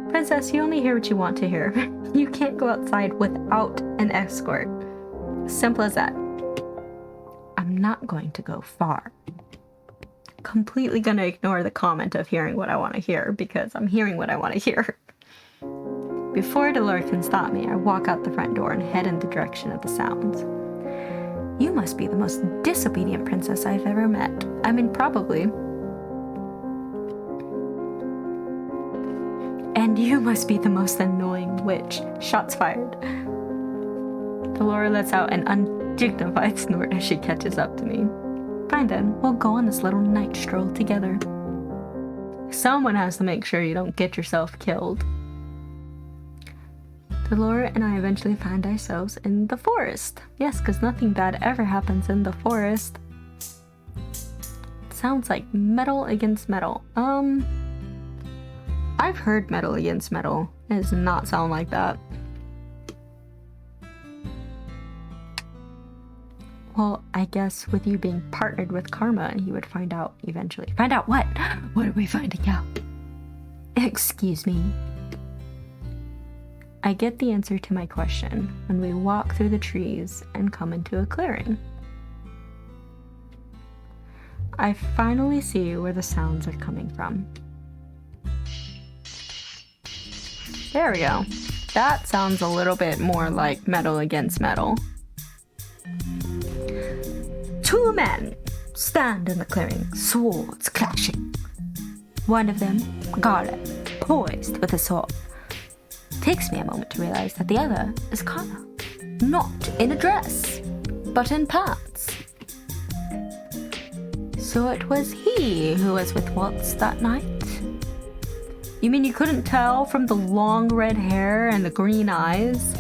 Princess, you only hear what you want to hear. You can't go outside without an escort. Simple as that. I'm not going to go far. Completely gonna ignore the comment of hearing what I want to hear because I'm hearing what I want to hear. Before Dolores can stop me, I walk out the front door and head in the direction of the sounds. You must be the most disobedient princess I've ever met. I mean, probably. And you must be the most annoying witch. Shots fired. Dolores lets out an undignified snort as she catches up to me. Fine then, we'll go on this little night stroll together. Someone has to make sure you don't get yourself killed. Dolores and I eventually find ourselves in the forest. Yes, because nothing bad ever happens in the forest. It sounds like metal against metal. I've heard metal against metal. It does not sound like that. Well, I guess with you being partnered with Karma, you would find out eventually. Find out what? What are we finding out? Excuse me. I get the answer to my question when we walk through the trees and come into a clearing. I finally see where the sounds are coming from. There we go. That sounds a little bit more like metal against metal. Two men stand in the clearing, swords clashing. One of them, Garland, poised with a sword. Takes me a moment to realize that the other is Karma, not in a dress, but in pants. So it was he who was with Waltz that night? You mean you couldn't tell from the long red hair and the green eyes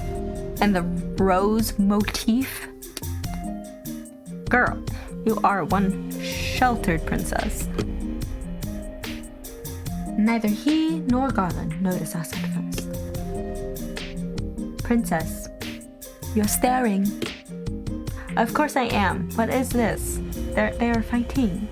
and the rose motif? Girl, you are one sheltered princess. Neither he nor Garland noticed us at first. Princess, you're staring. Of course I am. What is this? They are fighting.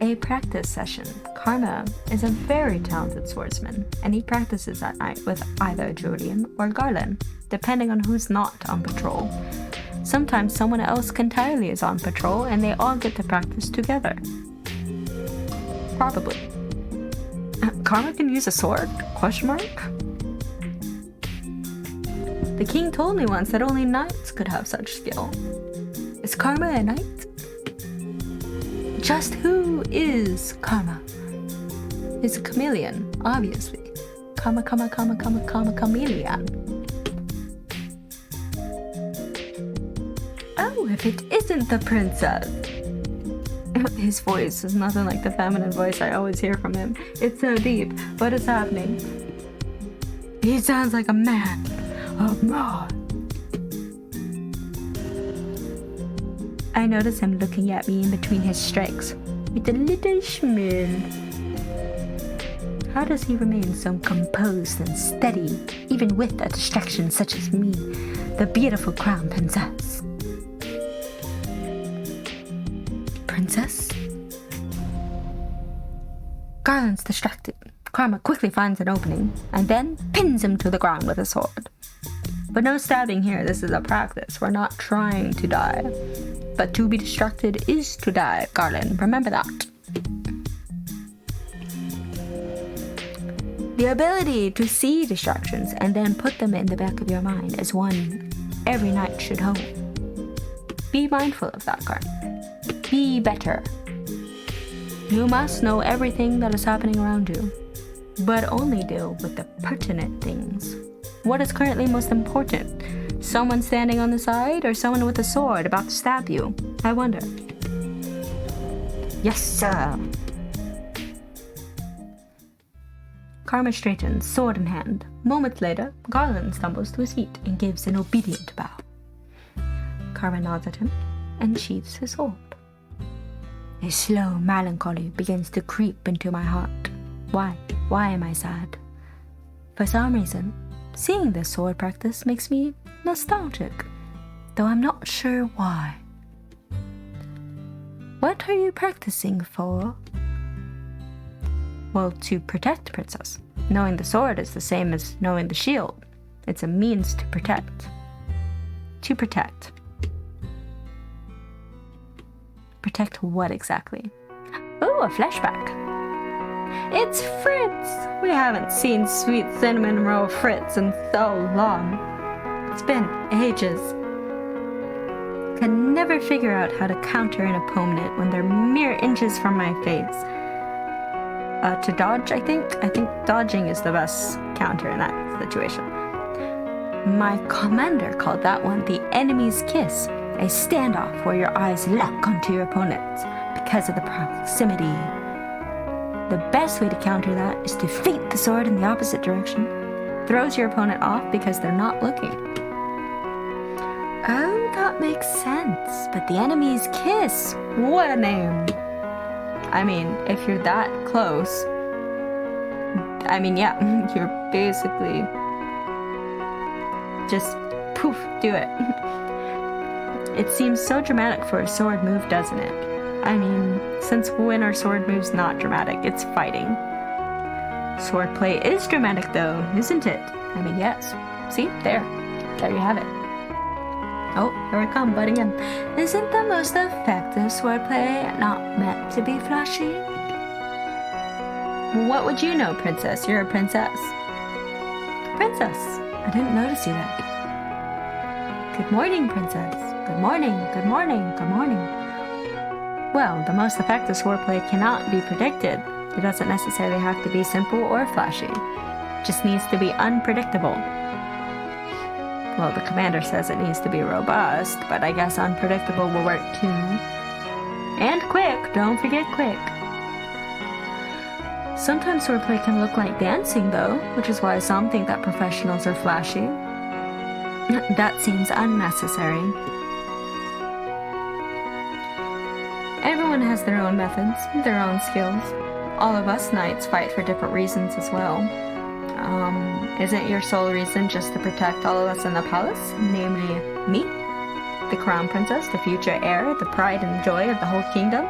A practice session. Karma is a very talented swordsman, and he practices at night with either Julian or Garland, depending on who's not on patrol. Sometimes someone else entirely is on patrol, and they all get to practice together. Probably. Karma can use a sword? Question mark? The king told me once that only knights could have such skill. Is Karma a knight? Just who is Karma? He's a chameleon, obviously. Chameleon. Oh, if it isn't the princess. His voice is nothing like the feminine voice I always hear from him. It's so deep. What is happening? He sounds like a man. I notice him looking at me in between his strikes with a little smile. How does he remain so composed and steady, even with a distraction such as me, the beautiful crown princess? Princess? Garland's distracted. Karma quickly finds an opening and then pins him to the ground with a sword. But no stabbing here, this is a practice. We're not trying to die. But to be distracted is to die, Garland. Remember that. The ability to see distractions and then put them in the back of your mind is one every knight should hone. Be mindful of that, Garland. Be better. You must know everything that is happening around you, but only deal with the pertinent things. What is currently most important? Someone standing on the side or someone with a sword about to stab you? I wonder. Yes, sir. Karma straightens, sword in hand. Moments later, Garland stumbles to his feet and gives an obedient bow. Karma nods at him and sheathes his sword. A slow melancholy begins to creep into my heart. Why? Why am I sad? For some reason, seeing this sword practice makes me nostalgic, though I'm not sure why. What are you practicing for? Well, to protect, Princess. Knowing the sword is the same as knowing the shield. It's a means to protect. To protect. Protect what exactly? Ooh, a flashback. It's Fritz! We haven't seen sweet cinnamon roll Fritz in so long. It's been ages. Can never figure out how to counter an opponent when they're mere inches from my face. To dodge, I think dodging is the best counter in that situation. My commander called that one the enemy's kiss, a standoff where your eyes lock onto your opponent because of the proximity. The best way to counter that is to feint the sword in the opposite direction. Throws your opponent off because they're not looking. Oh, that makes sense. But the enemy's kiss, what a name. I mean, if you're that close, yeah, you're basically just poof, do it. It seems so dramatic for a sword move, doesn't it? I mean, since when are sword moves not dramatic? It's fighting. Swordplay is dramatic though, isn't it? I mean, yes. See? There you have it. Oh, here I come, butting in. Isn't the most effective swordplay not meant to be flashy? What would you know, Princess? You're a princess. Princess, I didn't notice you there. Good morning, Princess. Good morning, good morning, good morning. Well, the most effective swordplay cannot be predicted. It doesn't necessarily have to be simple or flashy. It just needs to be unpredictable. Well, the commander says it needs to be robust, but I guess unpredictable will work too. And quick, don't forget quick. Sometimes swordplay can look like dancing though, which is why some think that professionals are flashy. That seems unnecessary. Everyone has their own methods, their own skills. All of us knights fight for different reasons as well. Isn't your sole reason just to protect all of us in the palace, namely me? the crown princess, the future heir, the pride and joy of the whole kingdom?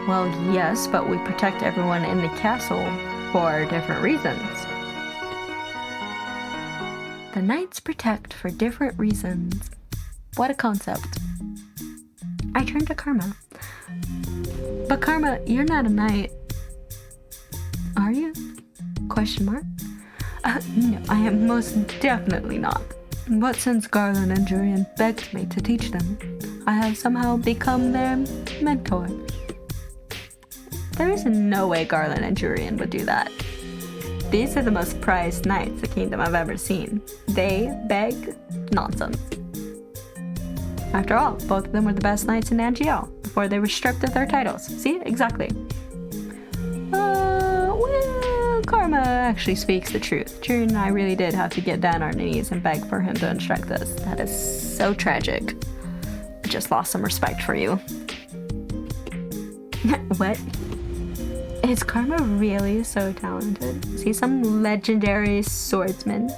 Well, yes, but we protect everyone in the castle for different reasons. The knights protect for different reasons. What a concept. I turned to Karma. But Karma, you're not a knight. Are you? Question mark. No, I am most definitely not. But since Garland and Jurian begged me to teach them, I have somehow become their mentor. There is no way Garland and Jurian would do that. These are the most prized knights the kingdom I've ever seen. They beg? Nonsense. After all, both of them were the best knights in Angel before they were stripped of their titles. See? Exactly. Well, Karma actually speaks the truth. Jurian and I really did have to get down on our knees and beg for him to instruct us. That is so tragic. I just lost some respect for you. What? Is Karma really so talented? Is he some legendary swordsman?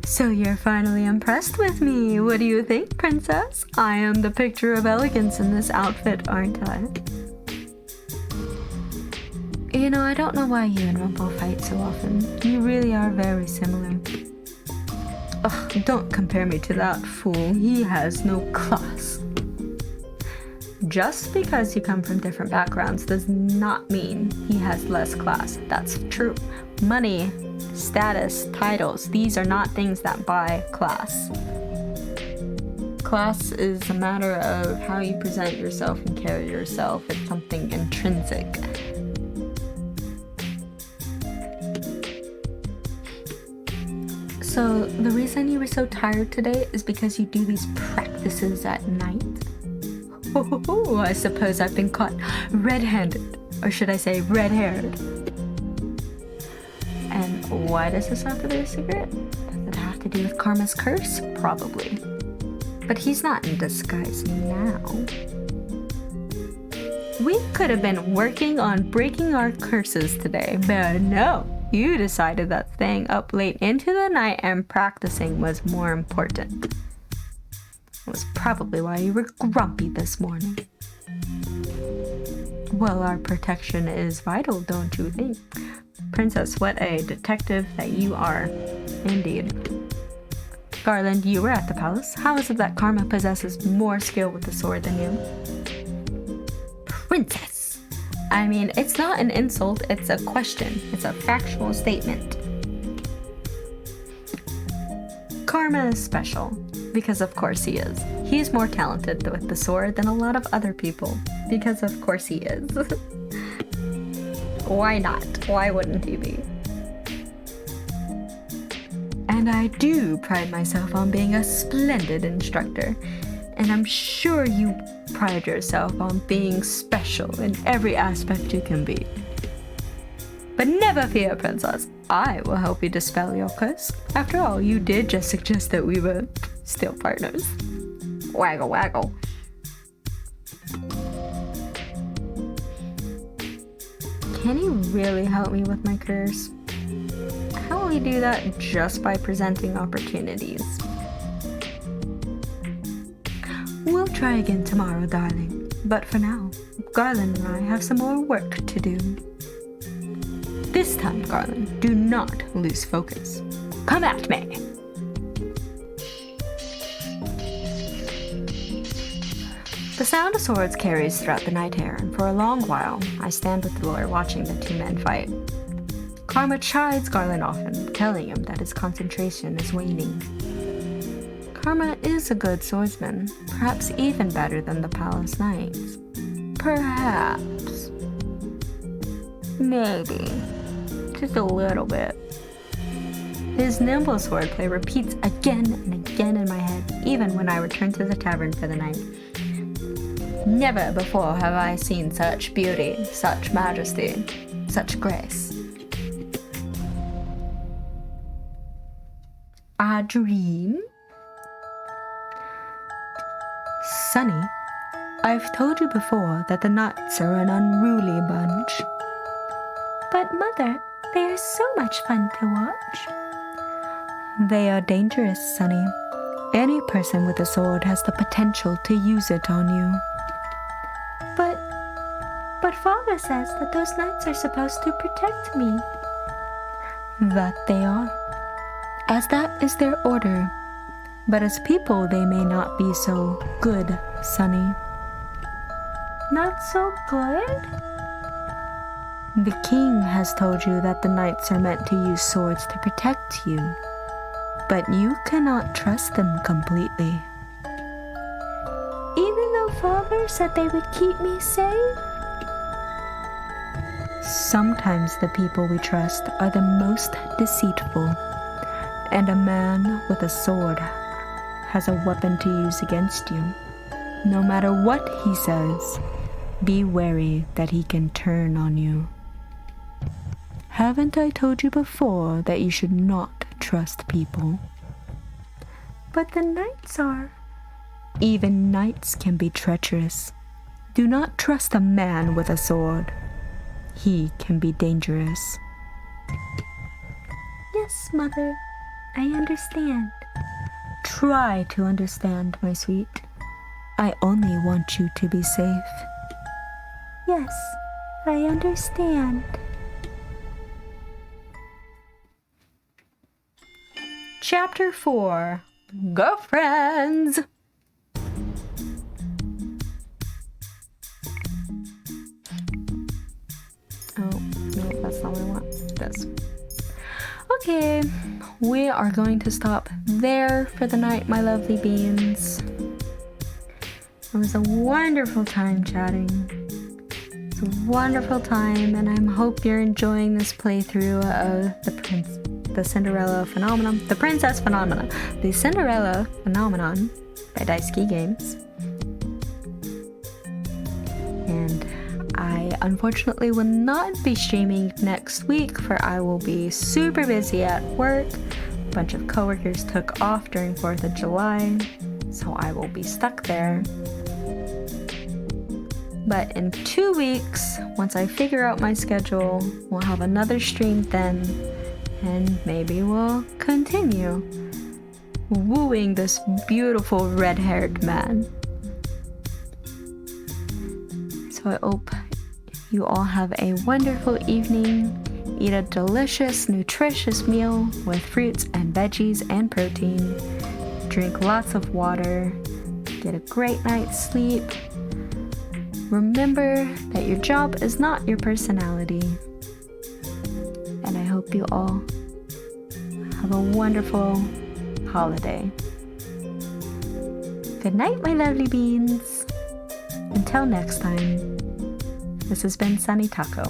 So you're finally impressed with me. What do you think, princess? I am the picture of elegance in this outfit, aren't I? You know, I don't know why you and Rumple fight so often. You really are very similar. Ugh, don't compare me to that fool. He has no class. Just because you come from different backgrounds does not mean he has less class. That's true. Money, status, titles, these are not things that buy class. Class is a matter of how you present yourself and carry yourself. It's something intrinsic. So the reason you were so tired today is because you do these practices at night? Oh, I suppose I've been caught red-handed, or should I say red-haired. And why does this have to be a secret? Does it have to do with Karma's curse? Probably. But he's not in disguise now. We could have been working on breaking our curses today, but no. You decided that staying up late into the night and practicing was more important. It was probably why you were grumpy this morning. Well, our protection is vital, don't you think? Princess, what a detective that you are. Indeed. Garland, you were at the palace. How is it that Karma possesses more skill with the sword than you? Princess! I mean, it's not an insult, it's a question. It's a factual statement. Karma is special. Because of course he is. He is more talented with the sword than a lot of other people. Because of course he is. Why not? Why wouldn't he be? And I do pride myself on being a splendid instructor. And I'm sure you pride yourself on being special in every aspect you can be. But never fear, princess. I will help you dispel your curse. After all, you did just suggest that we were still partners. Waggle, waggle. Can you really help me with my curse? How will you do that just by presenting opportunities? We'll try again tomorrow, darling. But for now, Garland and I have some more work to do. This time, Garland, do not lose focus. Come at me! The sound of swords carries throughout the night air, and for a long while, I stand with the lord watching the two men fight. Karma chides Garland often, telling him that his concentration is waning. Karma is a good swordsman, perhaps even better than the palace knights. Perhaps. Maybe. Just a little bit. His nimble swordplay repeats again and again in my head, even when I return to the tavern for the night. Never before have I seen such beauty, such majesty, such grace. A dream? Sonny, I've told you before that the Knights are an unruly bunch. But Mother, they are so much fun to watch. They are dangerous, Sunny. Any person with a sword has the potential to use it on you. But Father says that those knights are supposed to protect me. That they are, as that is their order. But as people, they may not be so good, Sunny. Not so good? The king has told you that the knights are meant to use swords to protect you. But you cannot trust them completely. Even though Father said they would keep me safe? Sometimes the people we trust are the most deceitful, and a man with a sword has a weapon to use against you. No matter what he says, be wary that he can turn on you. Haven't I told you before that you should not trust people? But the knights are. Even knights can be treacherous. Do not trust a man with a sword. He can be dangerous. Yes, Mother, I understand. Try to understand, my sweet. I only want you to be safe. Yes, I understand. Chapter 4. Girlfriends! Oh, no, that's not what I want. This. Okay, we are going to stop there for the night, my lovely beans. It was a wonderful time chatting. It's a wonderful time, and I hope you're enjoying this playthrough of the Cinderella Phenomenon, the Princess Phenomenon, the Cinderella Phenomenon by Dicesuki Games. And I unfortunately will not be streaming next week, for I will be super busy at work. A bunch of coworkers took off during 4th of July, so I will be stuck there. But in 2 weeks, once I figure out my schedule, we'll have another stream then, and maybe we'll continue wooing this beautiful red-haired man. So I hope you all have a wonderful evening. Eat a delicious, nutritious meal with fruits and veggies and protein. Drink lots of water. Get a great night's sleep. Remember that your job is not your personality. And I hope you all have a wonderful holiday. Good night, my lovely beans. Until next time, this has been Sunny Tako.